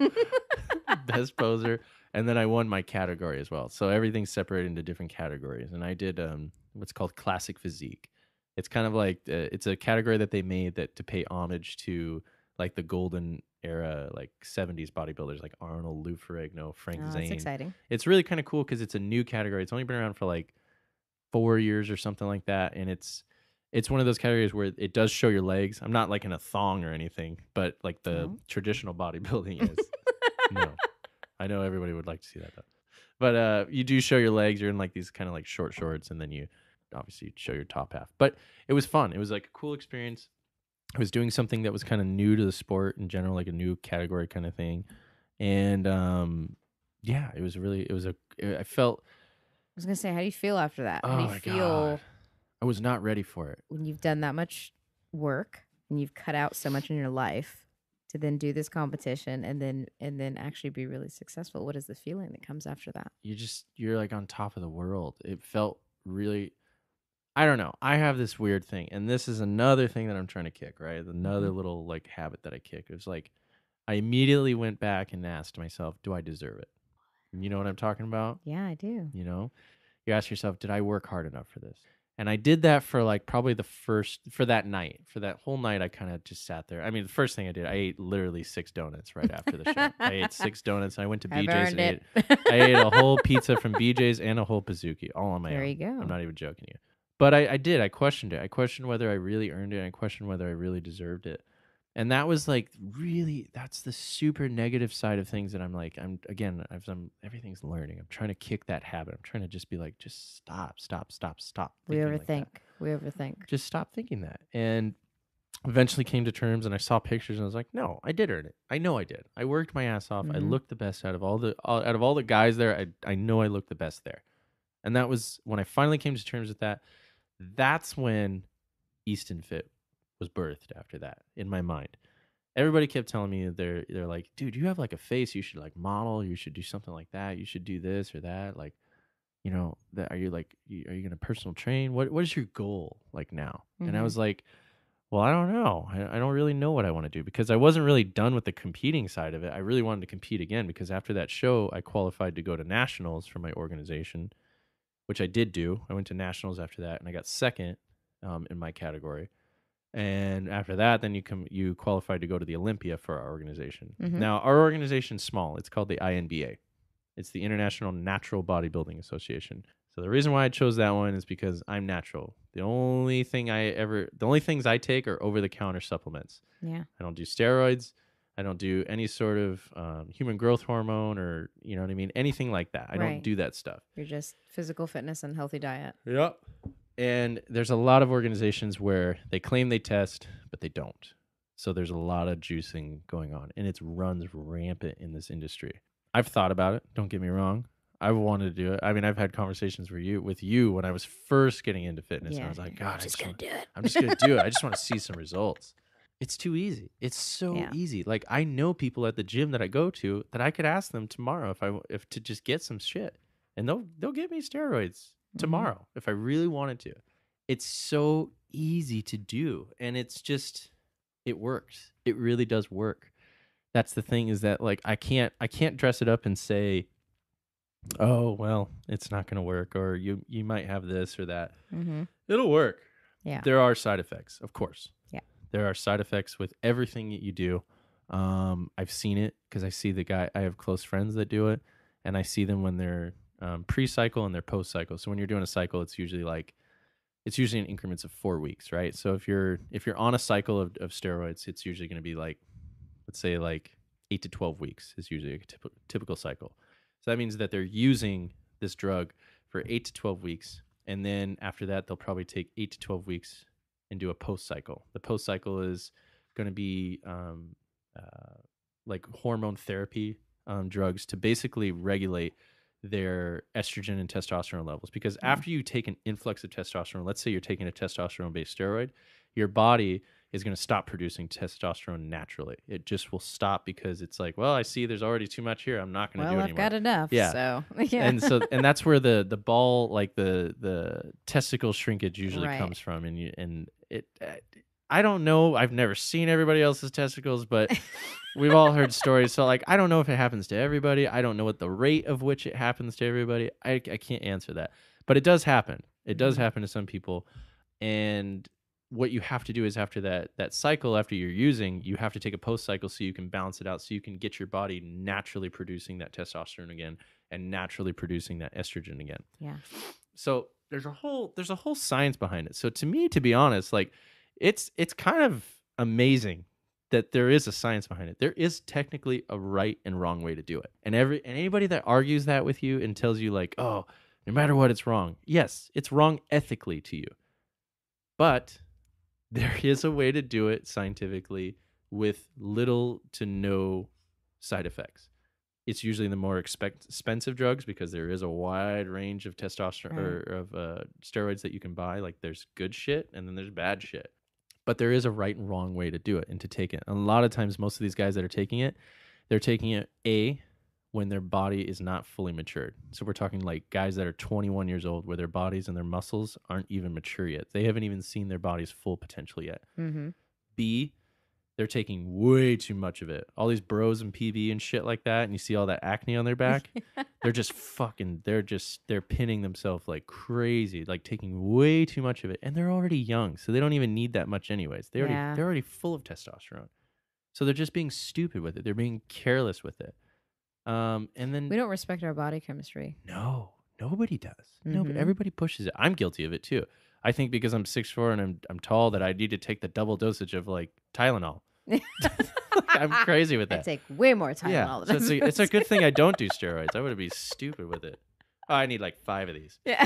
Best poser. And then I won my category as well. So everything's separated into different categories. And I did what's called classic physique. It's kind of like, it's a category that they made that to pay homage to like the golden era, like 70s bodybuilders like Arnold, Lou Ferrigno, Frank Zane. That's exciting. It's really kind of cool because it's a new category. It's only been around for like 4 years or something like that. And it's one of those categories where it does show your legs. I'm not like in a thong or anything, but like the traditional bodybuilding is. No. I know everybody would like to see that though. But you do show your legs. You're in like these kind of like short shorts, and then you obviously show your top half. But it was fun. It was like a cool experience. I was doing something that was kind of new to the sport in general, like a new category kind of thing. And yeah, I felt, I was gonna say, how do you feel after that? How do oh you my God, feel I was not ready for it. when you've done that much work and you've cut out so much in your life to then do this competition and then actually be really successful? What is the feeling that comes after that? You're like on top of the world. It felt really, I don't know. I have this weird thing, and this is another thing that I'm trying to kick, right? Another little like habit that I kick. It was like I immediately went back and asked myself, do I deserve it? You know what I'm talking about? Yeah, I do. You know, you ask yourself, did I work hard enough for this? And I did that for like probably for that night, for that whole night. I kind of just sat there. I mean, the first thing I did, I ate literally 6 donuts right after the show. I ate 6 donuts. And I went to I've BJ's earned and it. I ate a whole pizza from BJ's and a whole Pizookie all on my own. There you go. I'm not even joking you. But I did. I questioned it. I questioned whether I really earned it. I questioned whether I really deserved it. And that was like really, that's the super negative side of things that I'm like, everything's learning. I'm trying to kick that habit. I'm trying to just be like, just stop. We thinking like overthink. that. We overthink. Just stop thinking that. And eventually came to terms, and I saw pictures and I was like, no, I did earn it. I know I did. I worked my ass off. I looked the best out of all the guys there. I know I looked the best there. And that was when I finally came to terms with that. That's when Easton Fit was birthed after that in my mind. Everybody kept telling me that they're like, dude, you have like a face. You should like model. You should do something like that. You should do this or that. Like, you know, are you going to personal train? What is your goal like now? And I was like, well, I don't know. I don't really know what I want to do, because I wasn't really done with the competing side of it. I really wanted to compete again, because after that show, I qualified to go to nationals for my organization, which I did do. I went to nationals after that, and I got second in my category. And after that, then you qualified to go to the Olympia for our organization. Now, our organization's small. It's called the INBA. It's the International Natural Bodybuilding Association. So the reason why I chose that one is because I'm natural. The only things I take are over-the-counter supplements. Yeah. I don't do steroids. I don't do any sort of human growth hormone, or, you know what I mean? Anything like that. I don't do that stuff. You're just physical fitness and healthy diet. Yep. And there's a lot of organizations where they claim they test, but they don't. So there's a lot of juicing going on, and it runs rampant in this industry. I've thought about it. Don't get me wrong. I've wanted to do it. I mean, I've had conversations with you when I was first getting into fitness. And I was like, God, I'm just going to do it. I'm just going to do it. I just want to see some results. It's too easy. It's so easy. Like, I know people at the gym that I go to that I could ask them tomorrow if to just get some shit, and they'll give me steroids tomorrow if I really wanted to. It's so easy to do, and it works. It really does work. That's the thing, is that like I can't dress it up and say, oh well, it's not going to work, or you might have this or that. It'll work. Yeah. There are side effects, of course. Yeah. There are side effects with everything that you do. I've seen it because I have close friends that do it, and I see them when they're pre-cycle and they're post-cycle. So when you're doing a cycle, it's usually in increments of 4 weeks, right? So if you're on a cycle of steroids, it's usually going to be like, let's say like 8 to 12 weeks is usually a typical cycle. So that means that they're using this drug for 8 to 12 weeks. And then after that, they'll probably take 8 to 12 weeks and do a post-cycle. The post-cycle is going to be like hormone therapy drugs to basically regulate their estrogen and testosterone levels. Because after you take an influx of testosterone, let's say you're taking a testosterone-based steroid, your body is going to stop producing testosterone naturally. It just will stop, because it's like, well, I see there's already too much here. I'm not going to do it anymore. I've got enough. Yeah. So, yeah. And that's where the ball, like the testicle shrinkage usually comes from. I don't know. I've never seen everybody else's testicles, but we've all heard stories. So like, I don't know if it happens to everybody. I don't know what the rate of which it happens to everybody. I can't answer that, but it does happen. It does happen to some people. And what you have to do is after that cycle, after you're using, you have to take a post cycle so you can balance it out, so you can get your body naturally producing that testosterone again and naturally producing that estrogen again. Yeah. So there's a whole science behind it. So to me, to be honest, like it's kind of amazing that there is a science behind it. There is technically a right and wrong way to do it. And anybody that argues that with you and tells you like, oh, no matter what, it's wrong. Yes, it's wrong ethically to you. But There is a way to do it scientifically with little to no side effects. It's usually the more expensive drugs because there is a wide range of testosterone or of steroids that you can buy. Like there's good shit and then there's bad shit. But there is a right and wrong way to do it and to take it. And a lot of times, most of these guys that are taking it, they're taking it when their body is not fully matured. So we're talking like guys that are 21 years old where their bodies and their muscles aren't even mature yet. They haven't even seen their body's full potential yet. Mm-hmm. B, they're taking way too much of it. All these bros and PB and shit like that, and you see all that acne on their back. They're just they're pinning themselves like crazy, like taking way too much of it. And they're already young, so they don't even need that much anyways. They're already full of testosterone. So they're just being stupid with it. They're being careless with it. And then we don't respect our body chemistry. No, nobody does. Mm-hmm. No, but everybody pushes it. I'm guilty of it too. I think because I'm 6'4" and I'm tall that I need to take the double dosage of like Tylenol. I'm crazy with that. I take way more Tylenol than so it's a good thing I don't do steroids. I would be stupid with it. Oh, I need like 5 of these. Yeah.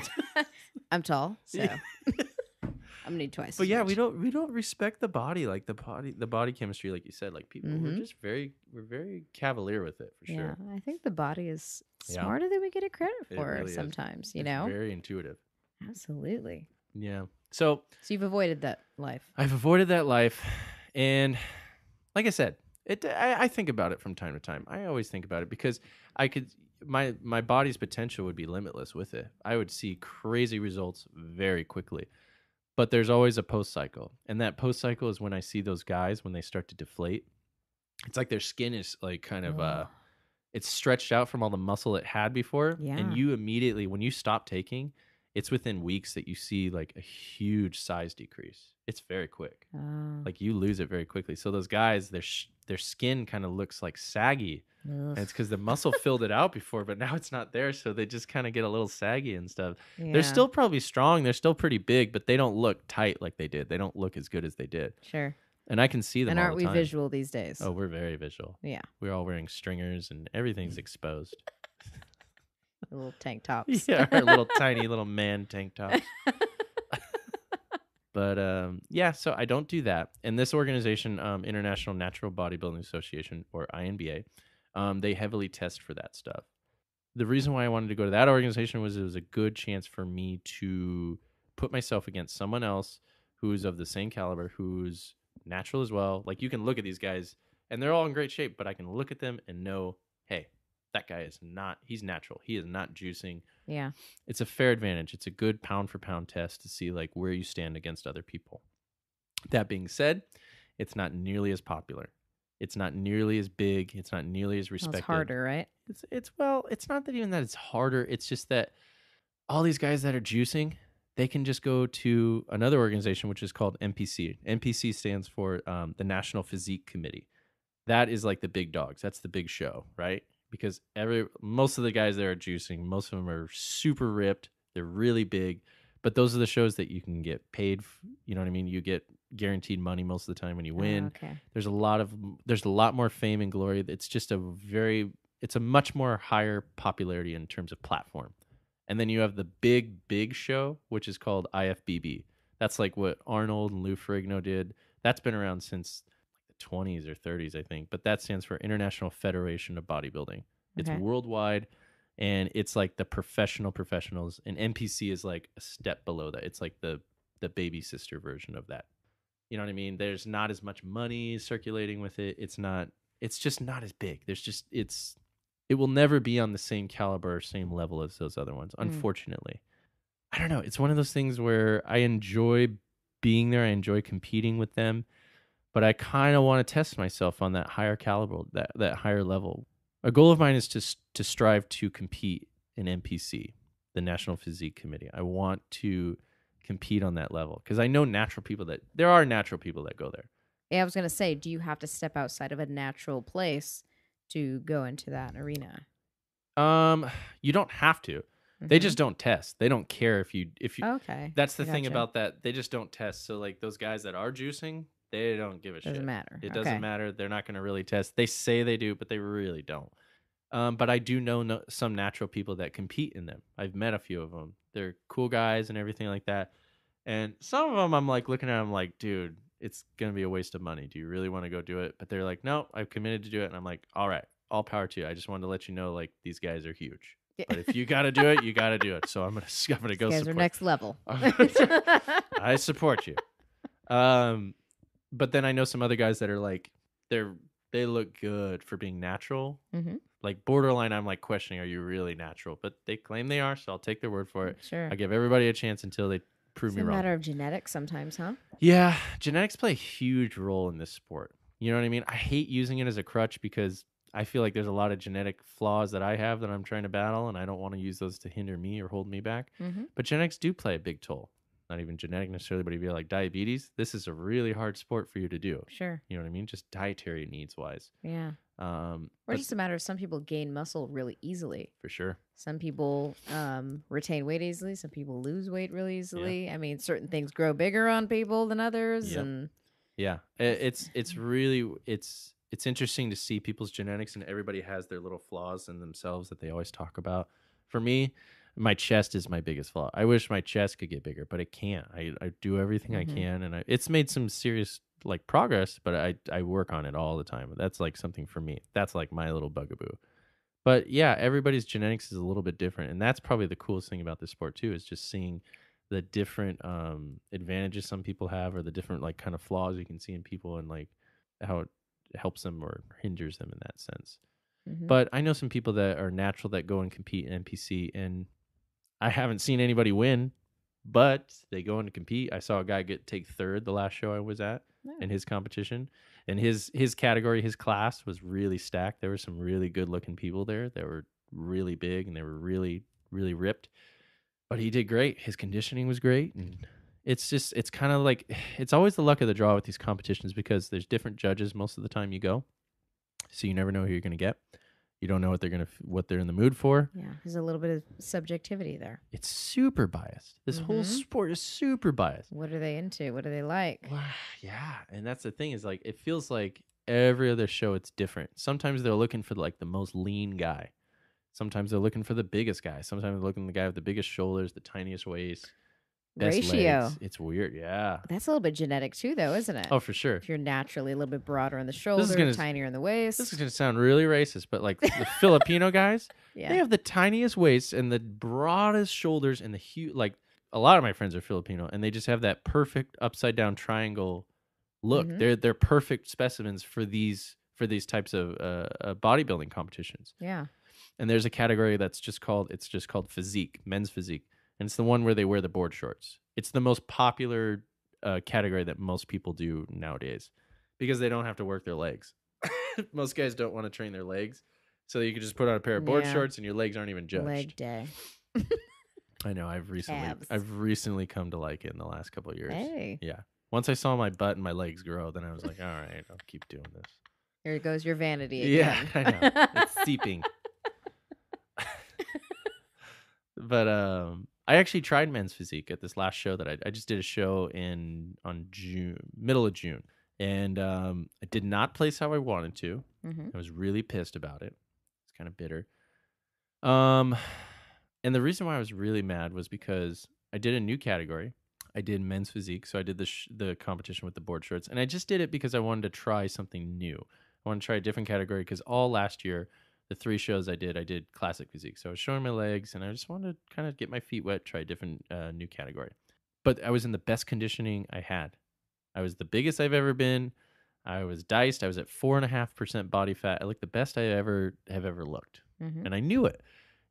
I'm tall, so I'm gonna need twice. But yeah, we don't respect the body, like the body chemistry, like you said. Like people, we're very cavalier with it for sure. I think the body is smarter than we get it credit for really sometimes. You it's know, very intuitive. Absolutely. Yeah. So you've avoided that life. I've avoided that life, and like I said, I think about it from time to time. I always think about it because my body's potential would be limitless with it. I would see crazy results very quickly. But there's always a post cycle. And that post cycle is when I see those guys when they start to deflate. It's like their skin is like kind of it's stretched out from all the muscle it had before. Yeah. And you immediately, when you stop taking, it's within weeks that you see like a huge size decrease. It's very quick. Like you lose it very quickly. So those guys, their skin kind of looks like saggy. And it's because the muscle filled it out before, but now it's not there. So they just kind of get a little saggy and stuff. Yeah. They're still probably strong. They're still pretty big, but they don't look tight like they did. They don't look as good as they did. Sure. And I can see them. And aren't all the time. We visual these days? Oh, we're very visual. Yeah. We're all wearing stringers and everything's exposed. Little tank tops. Yeah, our little tiny little man tank tops. But yeah, so I don't do that. And this organization, International Natural Bodybuilding Association, or INBA, they heavily test for that stuff. The reason why I wanted to go to that organization was it was a good chance for me to put myself against someone else who's of the same caliber, who's natural as well. Like you can look at these guys and they're all in great shape, but I can look at them and know, hey, that guy is not, he's natural. He is not juicing. Yeah. It's a fair advantage. It's a good pound for pound test to see like where you stand against other people. That being said, it's not nearly as popular. It's not nearly as big. It's not nearly as respected. It's harder, right? It's not that even that it's harder. It's just that all these guys that are juicing, they can just go to another organization, which is called NPC. NPC stands for the National Physique Committee. That is like the big dogs. That's the big show, right? Because most of the guys that are juicing, most of them are super ripped. They're really big. But those are the shows that you can get paid. You know what I mean? You get guaranteed money most of the time when you win. Okay. There's a lot more fame and glory. It's just it's a much more higher popularity in terms of platform. And then you have the big show, which is called IFBB. That's like what Arnold and Lou Ferrigno did. That's been around since the 20s or 30s, I think. But that stands for International Federation of Bodybuilding. It's worldwide. And it's like the professionals. And NPC is like a step below that. It's like the baby sister version of that. You know what I mean? There's not as much money circulating with it. It's just not as big. It will never be on the same caliber or same level as those other ones, unfortunately. I don't know. It's one of those things where I enjoy being there. I enjoy competing with them. But I kind of want to test myself on that higher caliber, that higher level. A goal of mine is to strive to compete in NPC, the National Physique Committee. I want to compete on that level because I know there are natural people that go there. Yeah, I was going to say, do you have to step outside of a natural place to go into that arena? You don't have to. They just don't test. They don't care if you. Okay. That's the thing about that. They just don't test. So like those guys that are juicing, they don't give a shit. Doesn't matter. It doesn't matter. They're not going to really test. They say they do, but they really don't. But I do know some natural people that compete in them. I've met a few of them. They're cool guys and everything like that. And some of them I'm like looking at them like, dude, it's going to be a waste of money. Do you really want to go do it? But they're like, no, I've committed to do it. And I'm like, all right, all power to you. I just wanted to let you know, like, these guys are huge. Yeah. But if you got to do it, you got to do it. So I'm going to go These support. guys are next level. I support you. But then I know some other guys that are like, they look good for being natural. Mm-hmm. Like borderline, I'm like questioning, are you really natural? But they claim they are, so I'll take their word for it. Sure. I give everybody a chance until they prove me It's a wrong. matter of genetics sometimes, huh? Yeah, genetics play a huge role in this sport. You know what I mean? I hate using it as a crutch because I feel like there's a lot of genetic flaws that I have that I'm trying to battle, and I don't want to use those to hinder me or hold me back. Mm-hmm. But genetics do play a big toll. Not even genetic necessarily, but if you have like diabetes, this is a really hard sport for you to do. Sure. You know what I mean? Just dietary needs wise. Yeah. Or just a matter of some people gain muscle really easily. For sure. Some people retain weight easily. Some people lose weight really easily. Yeah. I mean, certain things grow bigger on people than others. Yep. And yeah, it's really it's interesting to see people's genetics, and everybody has their little flaws in themselves that they always talk about. For me, my chest is my biggest flaw. I wish my chest could get bigger, but it can't. I do everything I can, and it's made some serious like progress, but I work on it all the time. That's like something for me. That's like my little bugaboo. But yeah, everybody's genetics is a little bit different, and that's probably the coolest thing about this sport too, is just seeing the different advantages some people have, or the different like kind of flaws you can see in people, and like how it helps them or hinders them in that sense. mm-hmm. But I know some people that are natural that go and compete in NPC, and I haven't seen anybody win, but they go in to compete. I saw a guy take third the last show I was at in his competition. And his category, his class was really stacked. There were some really good looking people there that were really big, and they were really, really ripped. But he did great. His conditioning was great. And it's kind of like, it's always the luck of the draw with these competitions, because there's different judges most of the time you go. So you never know who you're going to get. You don't know what they're in the mood for. Yeah, there's a little bit of subjectivity there. It's super biased. This whole sport is super biased. What are they into? What do they like? Yeah, and that's the thing, is like, it feels like every other show it's different. Sometimes they're looking for like the most lean guy. Sometimes they're looking for the biggest guy. Sometimes they're looking for the guy with the biggest shoulders, the tiniest waist. Ratio. Legs. It's weird, yeah. That's a little bit genetic too, though, isn't it? Oh, for sure. If you're naturally a little bit broader in the shoulder, tinier in the waist. This is going to sound really racist, but like the Filipino guys, yeah. They have the tiniest waists and the broadest shoulders and the huge, like a lot of my friends are Filipino, and they just have that perfect upside down triangle look. They're perfect specimens for these types of bodybuilding competitions. Yeah. And there's a category that's just called physique, men's physique. And it's the one where they wear the board shorts. It's the most popular category that most people do nowadays, because they don't have to work their legs. Most guys don't want to train their legs. So you can just put on a pair of board shorts and your legs aren't even judged. Leg day. I know. I've recently come to like it in the last couple of years. Hey. Yeah. Once I saw my butt and my legs grow, then I was like, all right, I'll keep doing this. Here goes your vanity again. Yeah, I know. It's seeping. But I actually tried men's physique at this last show that I just did a show middle of June, and I did not place how I wanted to. I was really pissed about it. It's kind of bitter. And the reason why I was really mad was because I did a new category. I did men's physique, so I did the competition with the board shorts, and I just did it because I wanted to try something new. I wanted to try a different category, because all last year, the 3 shows I did classic physique. So I was showing my legs, and I just wanted to kind of get my feet wet, try a different new category. But I was in the best conditioning I had. I was the biggest I've ever been. I was diced. I was at 4.5% body fat. I looked the best I have ever looked, and I knew it.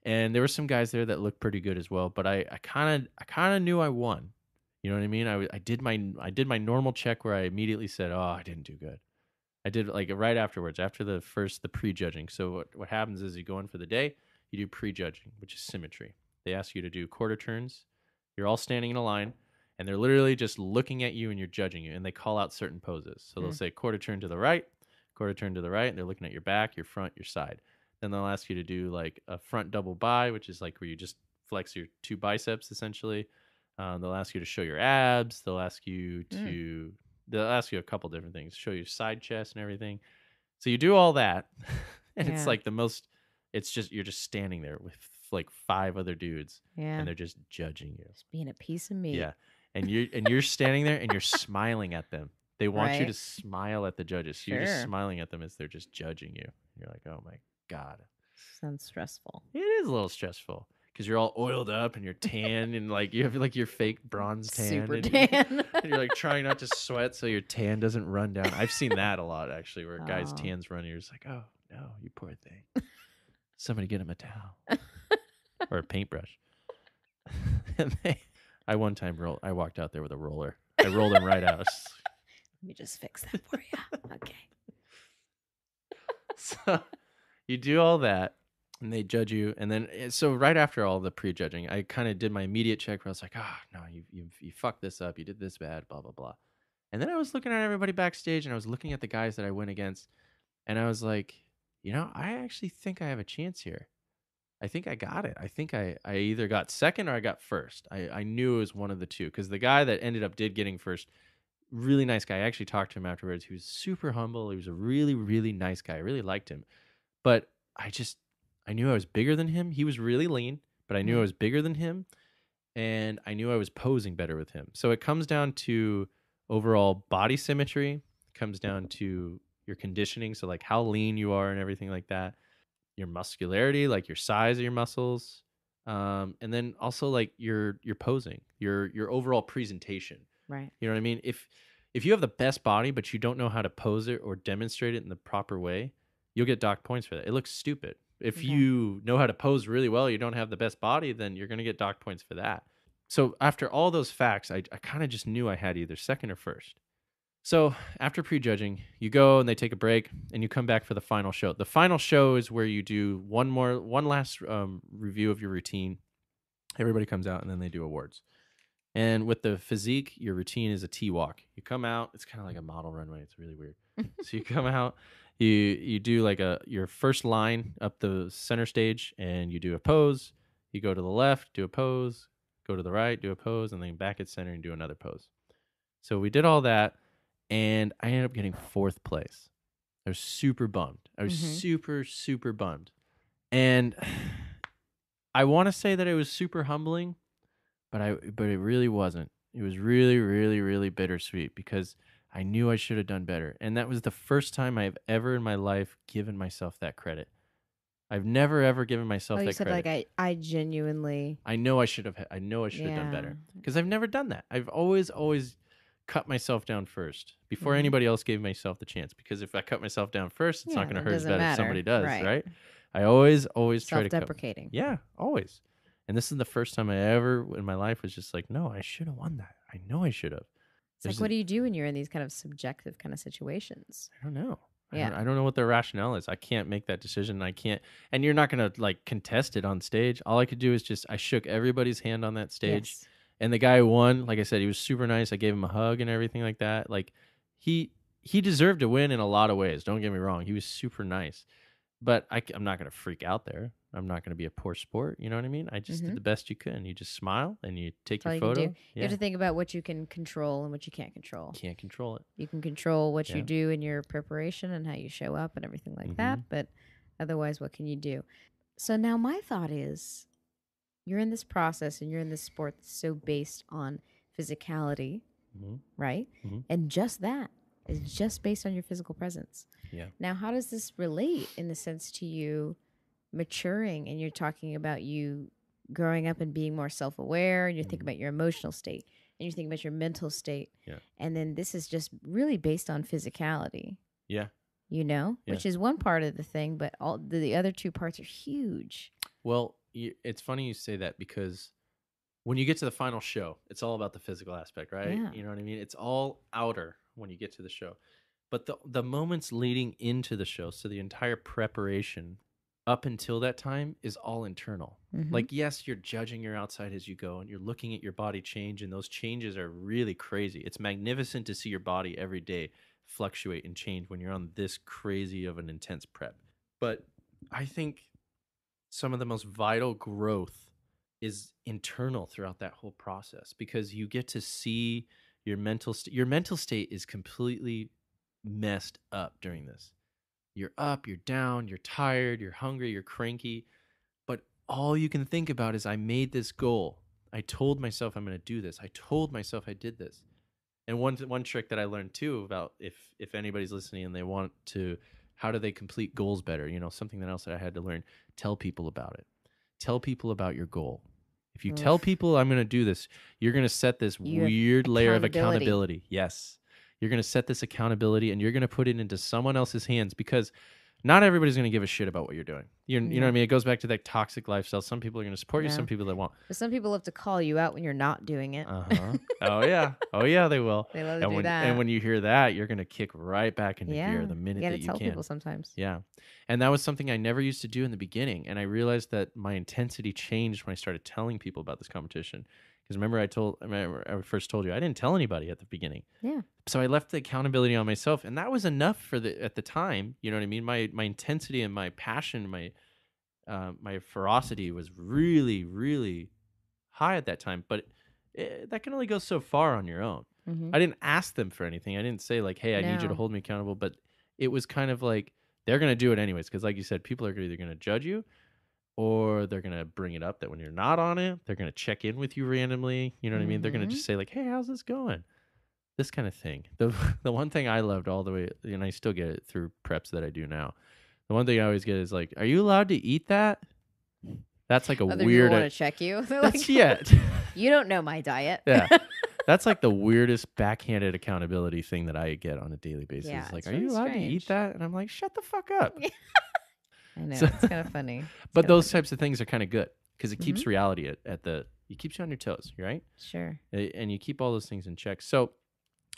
And there were some guys there that looked pretty good as well. But I kind of knew I won. You know what I mean? I did my normal check where I immediately said, "Oh, I didn't do good." I did like right afterwards, after the pre-judging. So what happens is you go in for the day, you do pre-judging, which is symmetry. They ask you to do quarter turns. You're all standing in a line, and they're literally just looking at you and you're judging you, and they call out certain poses. So they'll say quarter turn to the right, and they're looking at your back, your front, your side. Then they'll ask you to do like a front double bi, which is like where you just flex your 2 biceps essentially. They'll ask you to show your abs. They'll ask you a couple different things, show your side chest and everything. So you do all that, and it's like you're just standing there with like 5 other dudes, and they're just judging you. Just being a piece of meat. Yeah. and you're standing there and you're smiling at them. They want you Right. to smile at the judges. So you're just smiling at them as they're just judging you. You're like, oh my God. Sounds stressful. It is a little stressful because you're all oiled up and you're tan and like you have like your fake bronze tan. Super and tan. and you're like trying not to sweat so your tan doesn't run down. I've seen that a lot actually, where guys' tans run and you're just like, oh no, you poor thing. Somebody get him a towel or a paintbrush. And I one time I walked out there with a roller. I rolled him right out. Let me just fix that for you. Okay. So you do all that and they judge you. And then, so right after all the prejudging, I kind of did my immediate check where I was like, no, you fucked this up. You did this bad, blah, blah, blah. And then I was looking at everybody backstage and I was looking at the guys that I went against. And I was like, I actually think I have a chance here. I think I got it. I think I either got second or I got first. I knew it was one of the two because the guy that ended up getting first, really nice guy. I actually talked to him afterwards. He was super humble. He was a really, really nice guy. I really liked him. But I knew I was bigger than him. He was really lean, but I knew I was bigger than him. And I knew I was posing better with him. So it comes down to overall body symmetry. It comes down to your conditioning. So like how lean you are and everything like that. Your muscularity, like your size of your muscles. And then also like your posing, your overall presentation. Right. You know what I mean? If you have the best body, but you don't know how to pose it or demonstrate it in the proper way, you'll get docked points for that. It looks stupid. If you know how to pose really well, you don't have the best body, then you're going to get docked points for that. So after all those facts, I kind of just knew I had either second or first. So after prejudging, you go and they take a break and you come back for the final show. The final show is where you do one last review of your routine. Everybody comes out and then they do awards. And with the physique, your routine is a T-walk. You come out, it's kind of like a model runway. It's really weird. So you come out, you do like your first line up the center stage and you do a pose. You go to the left, do a pose, go to the right, do a pose, and then back at center and do another pose. So we did all that. And I ended up getting fourth place. I was super bummed. I was super, super bummed. And I want to say that it was super humbling, but it really wasn't. It was really, really, really bittersweet because I knew I should have done better. And that was the first time I've ever in my life given myself that credit. I've never, ever given myself that credit. Like I genuinely... I know I should have done better because I've never done that. I've always cut myself down first before anybody else gave myself the chance, because if I cut myself down first, it's not going to hurt as bad as somebody does, right? I always try to self-deprecating. Yeah, always. And this is the first time I ever in my life was just like, no, I should have won that. I know I should have. It's like, what do you do when you're in these kind of subjective kind of situations? I don't know. Yeah. I don't know what their rationale is. I can't make that decision. And you're not going to like contest it on stage. All I could do is I shook everybody's hand on that stage. Yes. And the guy who won, like I said, he was super nice. I gave him a hug and everything like that. Like he deserved to win in a lot of ways. Don't get me wrong. He was super nice. But I'm not going to freak out there. I'm not going to be a poor sport. You know what I mean? I just did the best you could. You just smile and you take your photo. You have to think about what you can control and what you can't control. Can't control it. You can control what you do in your preparation and how you show up and everything like that. But otherwise, what can you do? So now my thought is, you're in this process and you're in this sport that's so based on physicality, right? And just that is just based on your physical presence. Yeah. Now, how does this relate in the sense to you maturing, and you're talking about you growing up and being more self-aware, and you're thinking about your emotional state, and you're thinking about your mental state. Yeah. And then this is just really based on physicality. Yeah. You know, which is one part of the thing, but all the other two parts are huge. Well, it's funny you say that, because when you get to the final show, it's all about the physical aspect, right? Yeah. You know what I mean? It's all outer when you get to the show. But the moments leading into the show, so the entire preparation up until that time is all internal. Like, yes, you're judging your outside as you go and you're looking at your body change, and those changes are really crazy. It's magnificent to see your body every day fluctuate and change when you're on this crazy of an intense prep. But I think some of the most vital growth is internal throughout that whole process, because you get to see your mental state is completely messed up during this. You're up, you're down, you're tired, you're hungry, you're cranky, but all you can think about is, I made this goal. I told myself I'm going to do this. I told myself I did this. And one trick that I learned too about if anybody's listening and they want to, how do they complete goals better? You know, something else that I had to learn, tell people about it. Tell people about your goal. If you tell people I'm going to do this, you're going to set this weird layer of accountability. Yes. You're going to set this accountability and you're going to put it into someone else's hands, because not everybody's going to give a shit about what you're doing. You know what I mean? It goes back to that toxic lifestyle. Some people are going to support you, some people that won't. But some people love to call you out when you're not doing it. Oh, yeah. Oh, yeah, they will. They love to do that. And when you hear that, you're going to kick right back into gear the minute that you can. You got to tell people sometimes. Yeah. And that was something I never used to do in the beginning. And I realized that my intensity changed when I started telling people about this competition. Because remember I first told you, I didn't tell anybody at the beginning. Yeah. So I left the accountability on myself, and that was enough at the time. You know what I mean? My intensity and my passion, my ferocity was really, really high at that time. But that can only go so far on your own. Mm-hmm. I didn't ask them for anything. I didn't say like, "Hey, I need you to hold me accountable." But it was kind of like they're gonna do it anyways, because like you said, people are either gonna judge you, or they're going to bring it up that when you're not on it, they're going to check in with you randomly. You know what I mean? They're going to just say like, "Hey, how's this going?" This kind of thing. The one thing I loved all the way, and I still get it through preps that I do now. The one thing I always get is like, "Are you allowed to eat that?" That's like a Other weird. People want to check you. They're that's like, you don't know my diet. Yeah. That's like the weirdest backhanded accountability thing that I get on a daily basis. Yeah, like, it's "Are really you allowed strange. to eat that?" And I'm like, "Shut the fuck up." I know, it's kind of funny. But those types of things are kind of good, because it keeps reality it keeps you on your toes, right? Sure. And you keep all those things in check. So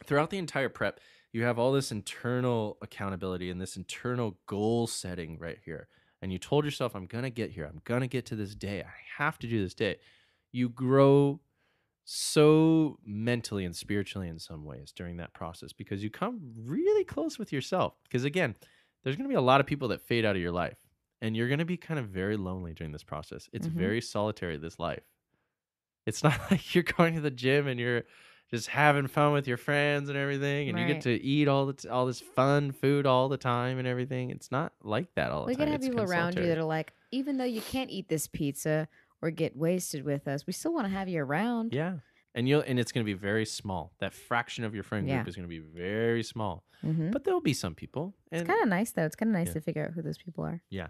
throughout the entire prep, you have all this internal accountability and this internal goal setting right here. And you told yourself, "I'm going to get here. I'm going to get to this day. I have to do this day." You grow so mentally and spiritually in some ways during that process, because you come really close with yourself. Because again, there's going to be a lot of people that fade out of your life. And you're going to be kind of very lonely during this process. It's very solitary, this life. It's not like you're going to the gym and you're just having fun with your friends and everything, and you get to eat all this fun food all the time and everything. It's not like that all the time. We can have people around you that are like, even though you can't eat this pizza or get wasted with us, we still want to have you around. Yeah. And it's going to be very small. That fraction of your friend group is going to be very small. But there'll be some people. And it's kind of nice, though. It's kind of nice to figure out who those people are. Yeah.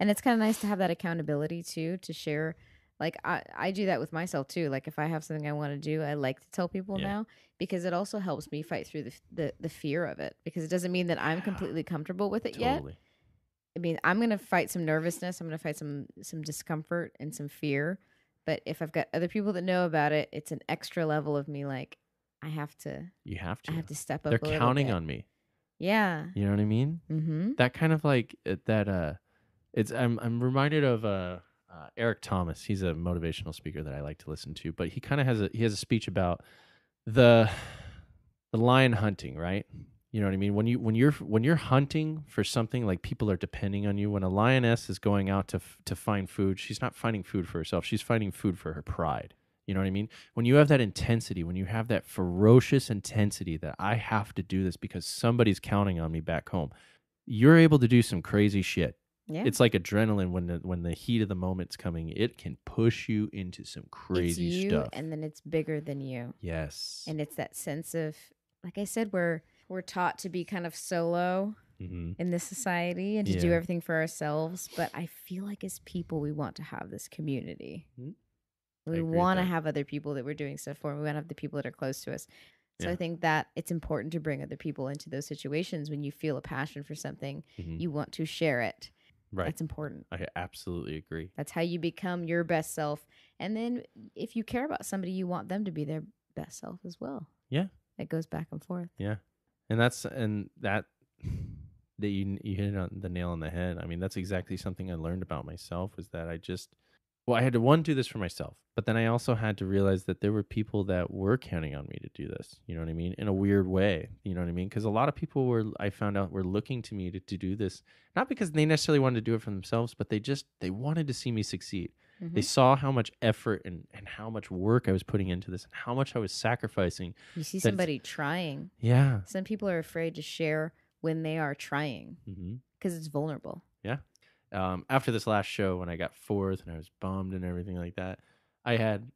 And it's kind of nice to have that accountability, too, to share. Like, I do that with myself, too. Like, if I have something I want to do, I like to tell people now, because it also helps me fight through the fear of it. Because it doesn't mean that I'm completely comfortable with it yet. I mean, I'm going to fight some nervousness. I'm going to fight some discomfort and some fear. But if I've got other people that know about it, it's an extra level of me like, I have to. You have to. I have to step up. They're counting on me. Yeah. You know what I mean? Mm-hmm. That kind of like that. I'm reminded of Eric Thomas. He's a motivational speaker that I like to listen to. But he kind of has a speech about the lion hunting, right? You know what I mean? When you're hunting for something, like people are depending on you. When a lioness is going out to find food, she's not finding food for herself. She's finding food for her pride. You know what I mean? When you have that intensity, when you have that ferocious intensity that I have to do this because somebody's counting on me back home, you're able to do some crazy shit. Yeah. It's like adrenaline when the heat of the moment's coming. It can push you into some crazy stuff. And then it's bigger than you. Yes. And it's that sense of, like I said, we're taught to be kind of solo in this society and to do everything for ourselves. But I feel like as people, we want to have this community. Mm-hmm. We want to have other people that we're doing stuff for. And we want to have the people that are close to us. So I think that it's important to bring other people into those situations. When you feel a passion for something, you want to share it. Right. That's important. I absolutely agree. That's how you become your best self. And then if you care about somebody, you want them to be their best self as well. Yeah. It goes back and forth. Yeah. And that you hit on the nail on the head. I mean, that's exactly something I learned about myself, is that I had to do this for myself, but then I also had to realize that there were people that were counting on me to do this. You know what I mean? In a weird way. You know what I mean? Because a lot of people I found out were looking to me to do this, not because they necessarily wanted to do it for themselves, but they wanted to see me succeed. Mm-hmm. They saw how much effort and how much work I was putting into this and how much I was sacrificing. You see somebody trying. Yeah. Some people are afraid to share when they are trying because it's vulnerable. Yeah. After this last show, when I got fourth and I was bummed and everything like that, I had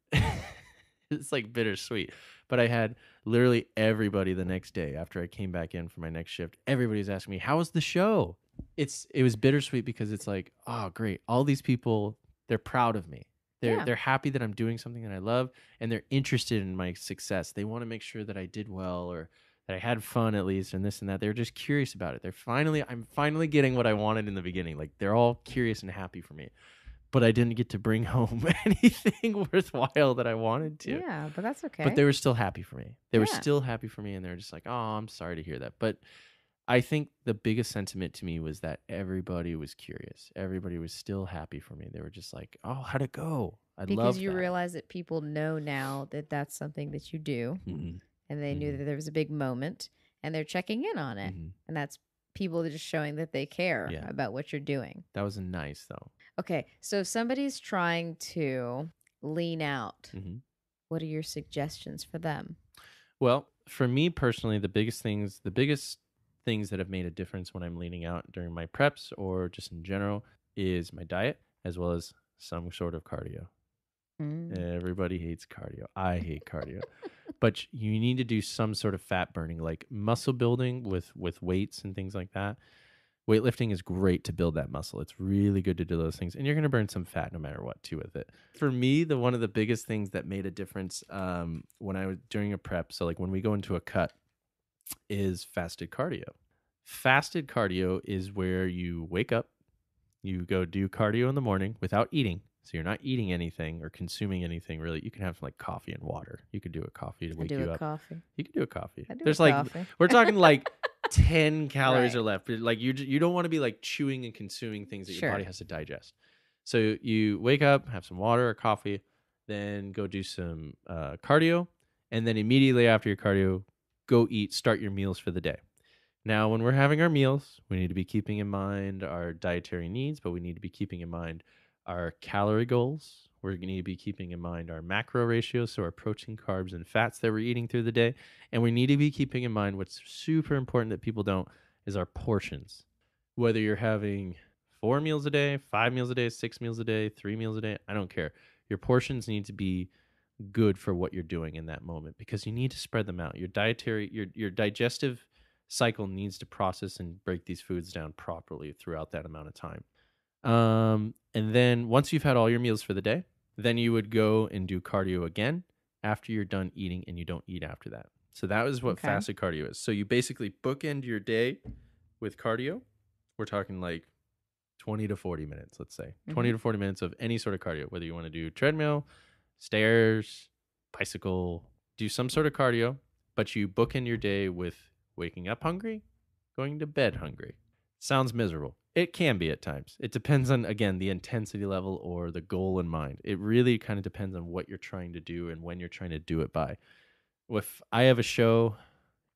it's like bittersweet, but I had literally everybody the next day after I came back in for my next shift. Everybody's asking me, "How was the show?" It was bittersweet because it's like, oh, great. All these people, they're proud of me. They're happy that I'm doing something that I love, and they're interested in my success. They want to make sure that I did well, or that I had fun at least, and this and that. They're just curious about it. I'm finally getting what I wanted in the beginning. Like, they're all curious and happy for me. But I didn't get to bring home anything worthwhile that I wanted to. Yeah, but that's okay. But they were still happy for me. They were still happy for me, and they were just like, "Oh, I'm sorry to hear that." But I think the biggest sentiment to me was that everybody was curious. Everybody was still happy for me. They were just like, "Oh, how'd it go?" Because you realize that people know now that that's something that you do, and they knew that there was a big moment, and they're checking in on it, and that's people just showing that they care about what you're doing. That was nice, though. Okay, so if somebody's trying to lean out, what are your suggestions for them? Well, for me personally, the biggest things that have made a difference when I'm leaning out during my preps or just in general is my diet as well as some sort of cardio. Everybody hates cardio. I hate cardio. But you need to do some sort of fat burning, like muscle building with weights and things like that. Weightlifting is great to build that muscle. It's really good to do those things. And you're going to burn some fat no matter what, too, with it. For me, one of the biggest things that made a difference when I was during a prep, so like when we go into a cut, is fasted cardio. Fasted cardio is where you wake up, you go do cardio in the morning without eating. So you're not eating anything or consuming anything really. You can have like coffee and water. You could do a coffee to wake you up. Coffee. You could do a coffee. There's like coffee. We're talking like 10 calories are left. Like you don't want to be like chewing and consuming things that your body has to digest. So you wake up, have some water or coffee, then go do some cardio, and then immediately after your cardio, go eat. Start your meals for the day. Now, when we're having our meals, we need to be keeping in mind our dietary needs, but we need to be keeping in mind our calorie goals. We're going to need to be keeping in mind our macro ratios, so our protein, carbs, and fats that we're eating through the day. And we need to be keeping in mind what's super important that people don't is our portions. Whether you're having 4 meals a day, 5 meals a day, 6 meals a day, 3 meals a day, I don't care. Your portions need to be good for what you're doing in that moment because you need to spread them out. Your digestive cycle needs to process and break these foods down properly throughout that amount of time. And then once you've had all your meals for the day, then you would go and do cardio again after you're done eating, and you don't eat after that. So that is what fasted cardio is. So you basically bookend your day with cardio. We're talking like 20 to 40 minutes, let's say. 20 to 40 minutes of any sort of cardio, whether you want to do treadmill, stairs, bicycle, do some sort of cardio, but you bookend your day with waking up hungry, going to bed hungry. Sounds miserable. It can be at times. It depends on, again, the intensity level or the goal in mind. It really kind of depends on what you're trying to do and when you're trying to do it by. If I have a show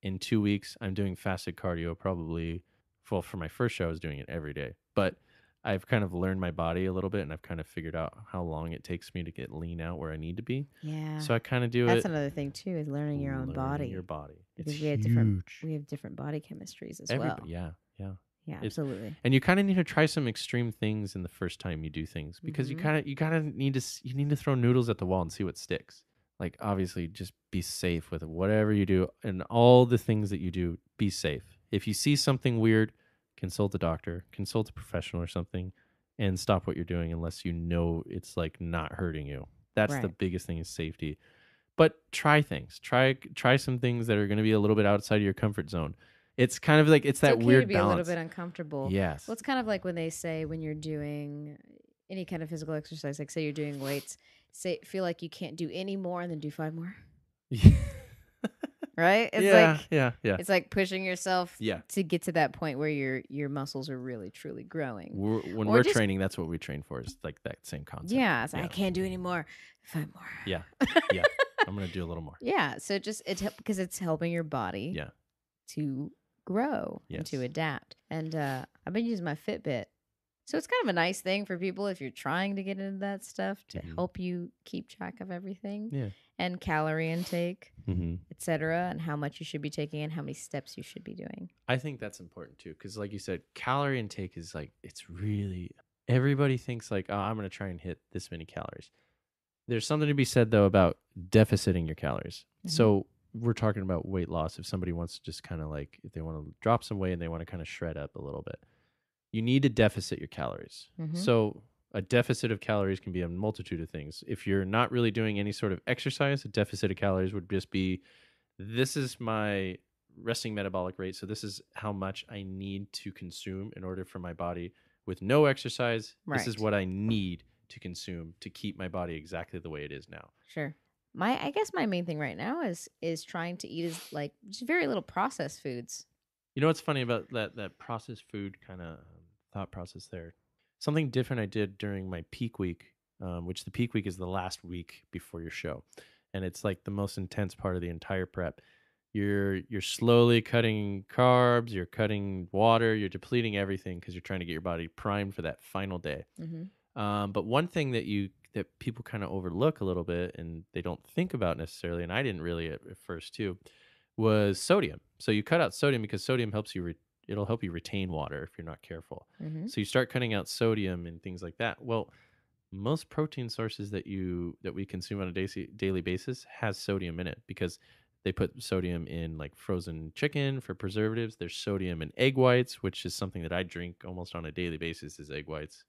in 2 weeks, I'm doing fasted cardio probably, well, for my first show, I was doing it every day. But I've kind of learned my body a little bit, and I've kind of figured out how long it takes me to get lean out where I need to be. Yeah. So I kind of do That's another thing, too, is learning your own body. Learning your body. Because it's huge. We have different body chemistries as well. Yeah. Yeah, absolutely. And you kind of need to try some extreme things in the first time you do things because you kind of need to throw noodles at the wall and see what sticks. Like, obviously, just be safe with whatever you do and all the things that you do. Be safe. If you see something weird, consult a doctor, consult a professional or something, and stop what you're doing unless you know it's like not hurting you. That's the biggest thing is safety. But try things. Try some things that are going to be a little bit outside of your comfort zone. It's kind of like it's that okay weird to be balance. A little bit uncomfortable. Yes. Well, it's kind of like when they say when you're doing any kind of physical exercise, like say you're doing weights, feel like you can't do any more and then do 5 more. Yeah. Right? It's yeah. It's like pushing yourself to get to that point where your muscles are really truly growing. When we're training, that's what we train for. Is like that same concept. Yeah, I can't do any more. 5 more. Yeah. I'm gonna do a little more. Yeah. So because it's helping your body. Yeah. To grow and to adapt. And I've been using my Fitbit. So it's kind of a nice thing for people if you're trying to get into that stuff to help you keep track of everything. Yeah. And calorie intake, etc., and how much you should be taking and how many steps you should be doing. I think that's important too, because like you said, calorie intake is like, it's really, everybody thinks like, oh, I'm going to try and hit this many calories. There's something to be said, though, about deficiting your calories. Mhm. So we're talking about weight loss. If somebody wants to just kind of like, if they want to drop some weight and they want to kind of shred up a little bit, you need to deficit your calories. Mhm. So a deficit of calories can be a multitude of things. If you're not really doing any sort of exercise, a deficit of calories would just be, this is my resting metabolic rate. So this is how much I need to consume in order for my body with no exercise. This is Right. what I need to consume to keep my body exactly the way it is now. Sure. I guess my main thing right now is trying to eat is like just very little processed foods. You know what's funny about that processed food kind of thought process there? Something different I did during my peak week, which the peak week is the last week before your show, and it's like the most intense part of the entire prep. You're slowly cutting carbs, you're cutting water, you're depleting everything because you're trying to get your body primed for that final day. But one thing that people kind of overlook a little bit and they don't think about necessarily, and I didn't really at first too, was sodium. So you cut out sodium because sodium helps you. It'll help you retain water if you're not careful. Mm-hmm. So you start cutting out sodium and things like that. Well, most protein sources that we consume on a daily basis has sodium in it because they put sodium in like frozen chicken for preservatives. There's sodium in egg whites, which is something that I drink almost on a daily basis, is egg whites,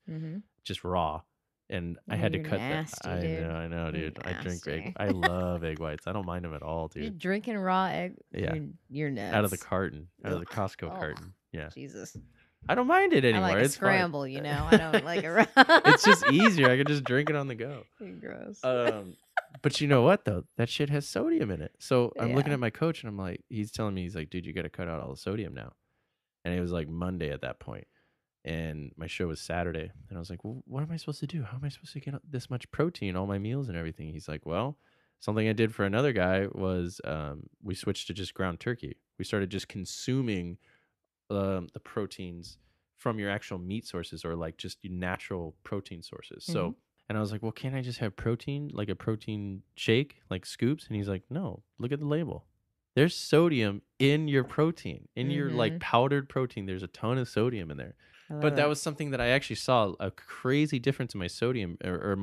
just raw. And I had to You're cut nasty, that. dude. I know, You're dude. I drink egg. nasty. I love egg whites. I don't mind them at all, You're dude. drinking raw egg. Yeah. You're nuts. Out of the carton, out of the Ugh. Costco Oh, carton. Yeah. Jesus. I don't mind it I anymore. like a It's fine. scramble, you know. I don't like a raw. It's just easier. I can just drink it on the go. You're gross. But you know what though? That shit has sodium in it. So I'm looking Yeah. at my coach and I'm like, he's telling me, he's like, dude, you got to cut out all the sodium now. And it was like Monday at that point, and my show was Saturday. And I was like, well, what am I supposed to do? How am I supposed to get this much protein, all my meals and everything? He's like, well, something I did for another guy was we switched to just ground turkey. We started just consuming the proteins from your actual meat sources or like just your natural protein sources. So, and I was like, well, can't I just have protein, like a protein shake, like scoops? And he's like, no, look at the label. There's sodium in your protein, in your like powdered protein. There's a ton of sodium in there. But that was something that I actually saw a crazy difference in my sodium or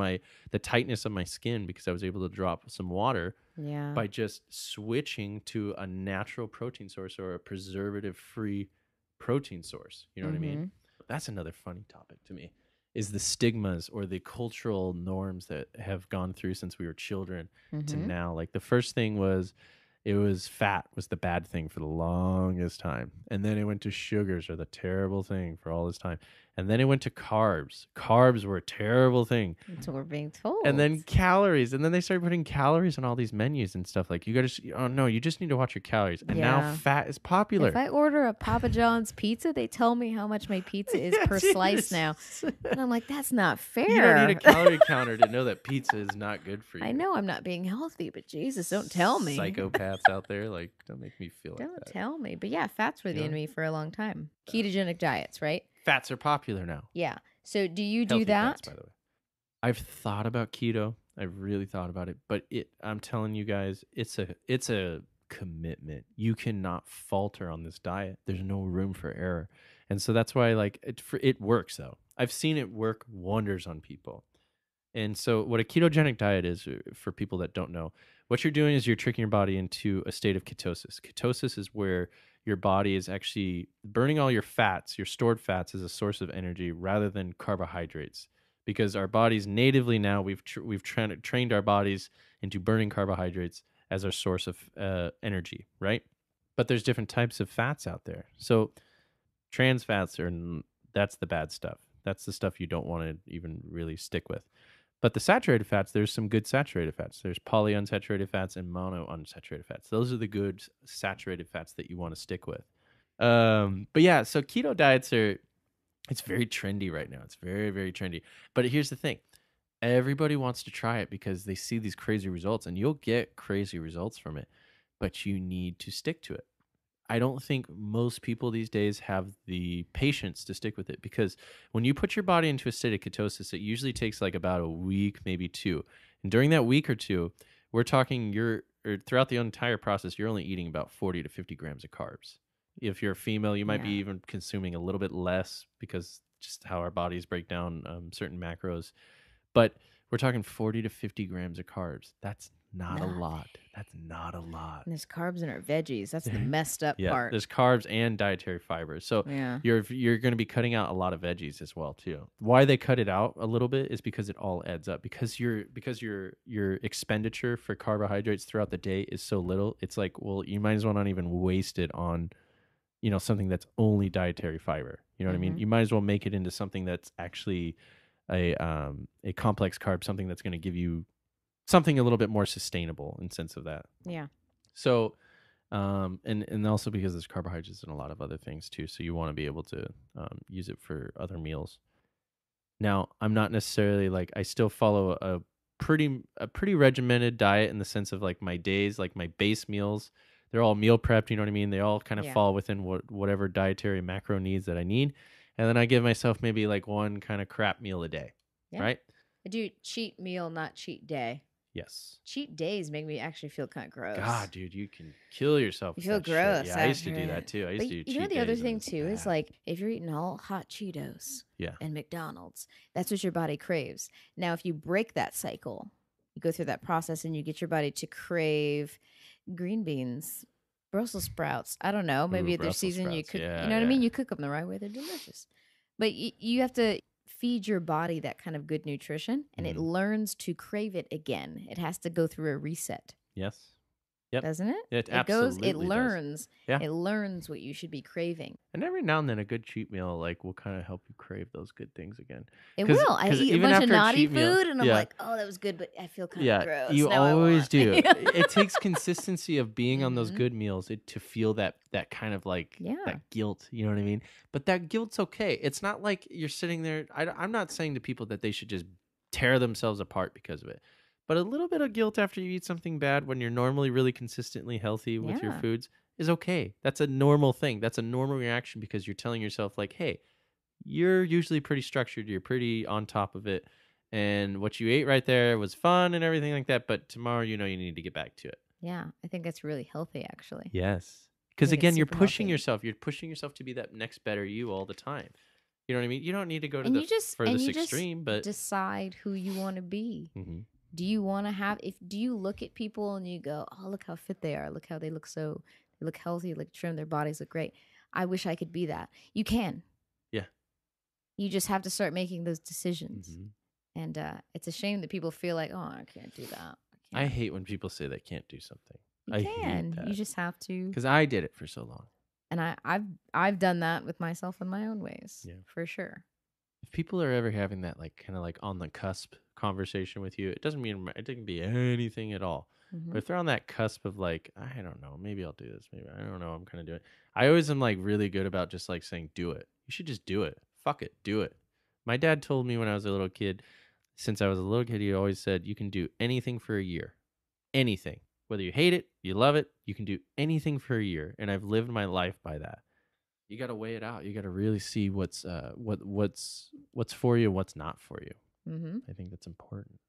the tightness of my skin because I was able to drop some water by just switching to a natural protein source or a preservative free protein source. You know what I mean? That's another funny topic to me, is the stigmas or the cultural norms that have gone through since we were children to now. Like the first thing was, it was fat was the bad thing for the longest time. And then it went to sugars are the terrible thing for all this time. And then it went to carbs. Carbs were a terrible thing. That's what we're being told. And then calories. And then they started putting calories on all these menus and stuff. Like, you got to, oh no, you just need to watch your calories. And now fat is popular. If I order a Papa John's pizza, they tell me how much my pizza is per slice now. And I'm like, that's not fair. You don't need a calorie counter to know that pizza is not good for you. I know I'm not being healthy, but Jesus, don't tell me. Psychopaths out there, like, don't make me feel like that. Don't tell me. But yeah, fats were the enemy for a long time. Ketogenic diets, right? Fats are popular now. Yeah. So do you do Healthy that? fats, by the way. I've thought about keto. I've really thought about it, but I'm telling you guys, it's a commitment. You cannot falter on this diet. There's no room for error. And so that's why it works though. I've seen it work wonders on people. And so what a ketogenic diet is, for people that don't know, what you're doing is you're tricking your body into a state of ketosis. Ketosis is where your body is actually burning all your fats, your stored fats, as a source of energy rather than carbohydrates. Because our bodies natively now, we've trained our bodies into burning carbohydrates as our source of energy, right? But there's different types of fats out there. So trans fats that's the bad stuff. That's the stuff you don't want to even really stick with. But the saturated fats, there's some good saturated fats. There's polyunsaturated fats and monounsaturated fats. Those are the good saturated fats that you want to stick with. But yeah, so keto diets it's very trendy right now. It's very, very trendy. But here's the thing. Everybody wants to try it because they see these crazy results, and you'll get crazy results from it, but you need to stick to it. I don't think most people these days have the patience to stick with it, because when you put your body into a state of ketosis, it usually takes like about a week, maybe two. And during that week or two, we're talking throughout the entire process, you're only eating about 40 to 50 grams of carbs. If you're a female, you might be even consuming a little bit less because just how our bodies break down certain macros. But We're talking 40 to 50 grams of carbs. That's not a Nothing. lot. That's not a lot. And there's carbs in our veggies. That's the messed up Yeah, part. there's carbs and dietary fibers. So Yeah. you're going to be cutting out a lot of veggies as well too. Why they cut it out a little bit is because it all adds up. Because your expenditure for carbohydrates throughout the day is so little. It's like, well, you might as well not even waste it on, something that's only dietary fiber. You know what I mean? You might as well make it into something that's actually a complex carb, something that's going to give you something a little bit more sustainable in sense of that. Yeah. So, and also because there's carbohydrates and a lot of other things too. So you want to be able to use it for other meals. Now, I'm not necessarily like, I still follow a pretty regimented diet in the sense of like my days, like my base meals, they're all meal prepped. You know what I mean? They all kind of fall within whatever dietary macro needs that I need. And then I give myself maybe like one kind of crap meal a day. Yeah. Right? I do cheat meal, not cheat day. Yes. Cheat days make me actually feel kind of gross. God, dude, you can kill yourself. You feel gross. Shit. Yeah, I used to do that too. I used to do cheat days. You know, the other thing too is like if you're eating all hot Cheetos and McDonald's, that's what your body craves. Now, if you break that cycle, you go through that process and you get your body to crave green beans, Brussels sprouts. I don't know. Maybe at their season you cook. You know what I mean? You cook them the right way. They're delicious. But you have to feed your body that kind of good nutrition, and it learns to crave it again. It has to go through a reset. Yes. Yep. Doesn't it? It absolutely it learns. Does. Yeah. It learns what you should be craving. And every now and then a good cheat meal like will kind of help you crave those good things again. It will. I eat a bunch of naughty food and I'm like, oh, that was good, but I feel kind of gross. You now always do. It takes consistency of being on those good meals to feel that kind of like that guilt. You know what I mean? But that guilt's okay. It's not like you're sitting there. I'm not saying to people that they should just tear themselves apart because of it. But a little bit of guilt after you eat something bad when you're normally really consistently healthy with your foods is okay. That's a normal thing. That's a normal reaction because you're telling yourself like, hey, you're usually pretty structured. You're pretty on top of it. And what you ate right there was fun and everything like that. But tomorrow, you need to get back to it. Yeah, I think that's really healthy, actually. Yes. Because again, you're pushing yourself. You're pushing yourself to be that next better you all the time. You know what I mean? You don't need to go to the furthest extreme, but decide who you want to be. Mm-hmm. Do you want to have, do you look at people and you go, oh, look how fit they are. Look how they look they look healthy, look trim, their bodies look great. I wish I could be that. You can. Yeah. You just have to start making those decisions. Mm-hmm. And it's a shame that people feel like, oh, I can't do that. I hate when people say they can't do something. You can. Hate that. You just have to. Because I did it for so long. And I've done that with myself in my own ways. Yeah. For sure. If people are ever having that like kind of like on the cusp conversation with you, it doesn't mean it can be anything at all. Mm-hmm. But if they're on that cusp of like, I don't know, maybe I'll do this, maybe I don't know, I'm kind of doing it. I always am like really good about just like saying, do it. You should just do it. Fuck it, do it. My dad told me when I was a little kid, since I was a little kid, he always said, you can do anything for a year. Anything. Whether you hate it, you love it, you can do anything for a year. And I've lived my life by that. You got to weigh it out. You got to really see what's for you, what's not for you. Mm-hmm. I think that's important.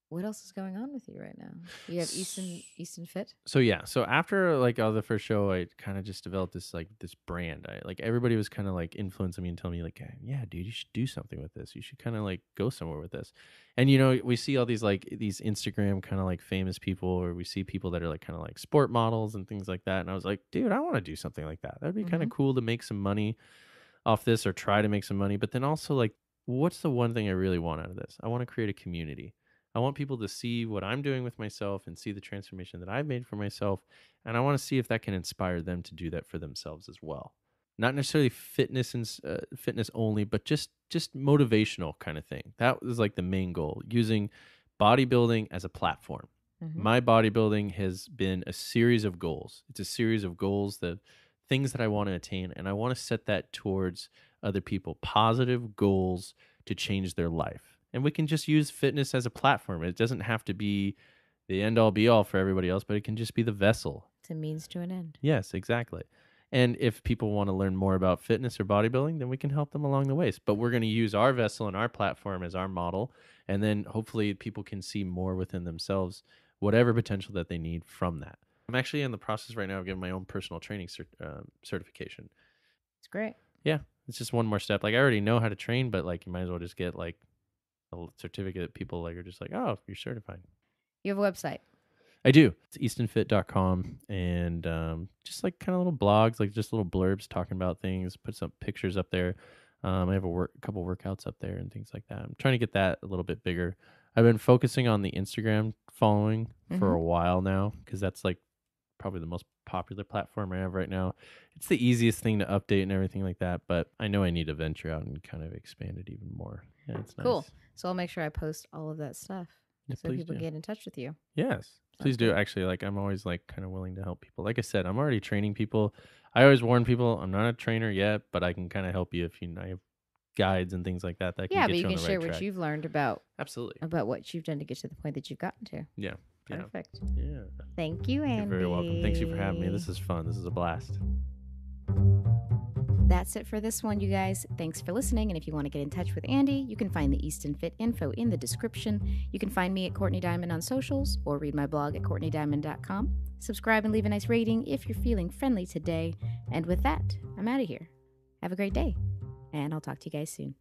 What else is going on with you right now? You have Easton Fit. So after like the first show, I kind of just developed this brand. Everybody was kind of like influencing me and telling me like, yeah, dude, you should do something with this. You should kind of like go somewhere with this. And we see all these these Instagram kind of like famous people, or we see people that are like kind of like sport models and things like that. And I was like, dude, I want to do something like that. That'd be kind of cool to make some money off this, or try to make some money. But then also like, what's the one thing I really want out of this? I want to create a community. I want people to see what I'm doing with myself and see the transformation that I've made for myself. And I want to see if that can inspire them to do that for themselves as well. Not necessarily fitness and fitness only, but just motivational kind of thing. That was like the main goal, using bodybuilding as a platform. Mm-hmm. My bodybuilding has been a series of goals. It's a series of goals, the things that I want to attain. And I want to set that towards other people, positive goals to change their life. And we can just use fitness as a platform. It doesn't have to be the end-all be-all for everybody else, but it can just be the vessel. It's a means to an end. Yes, exactly. And if people want to learn more about fitness or bodybuilding, then we can help them along the way. But we're going to use our vessel and our platform as our model, and then hopefully people can see more within themselves, whatever potential that they need from that. I'm actually in the process right now of getting my own personal training certification. It's great. Yeah, it's just one more step. Like I already know how to train, but like you might as well just get like a certificate that people like are just like, oh, you're certified. You have a website? I do. It's eastonfit.com, and just like kind of little blogs, like just little blurbs talking about things. Put some pictures up there. I have a couple workouts up there and things like that. I'm trying to get that a little bit bigger. I've been focusing on the Instagram following for a while now, because that's like probably the most popular platform I have right now. It's the easiest thing to update and everything like that, but I know I need to venture out and kind of expand it even more. Yeah, it's nice. Cool. So I'll make sure I post all of that stuff, Yeah, so people get in touch with you. Yes, please do. Actually, like, I'm always like kind of willing to help people. Like I said, I'm already training people. I always warn people I'm not a trainer yet, but I can kind of help you if I have guides and things like that. That can Yeah, get but you on can the share right what track. you've learned about Absolutely. what you've done to get to the point that you've gotten to. Yeah. Perfect. Yeah. Thank you, Andy. You're very welcome. Thanks you for having me. This is fun. This is a blast. That's it for this one, you guys. Thanks for listening. And if you want to get in touch with Andy, you can find the Easton Fit info in the description. You can find me at Courtney Diamond on socials, or read my blog at CourtneyDiamond.com. Subscribe and leave a nice rating if you're feeling friendly today. And with that, I'm out of here. Have a great day, and I'll talk to you guys soon.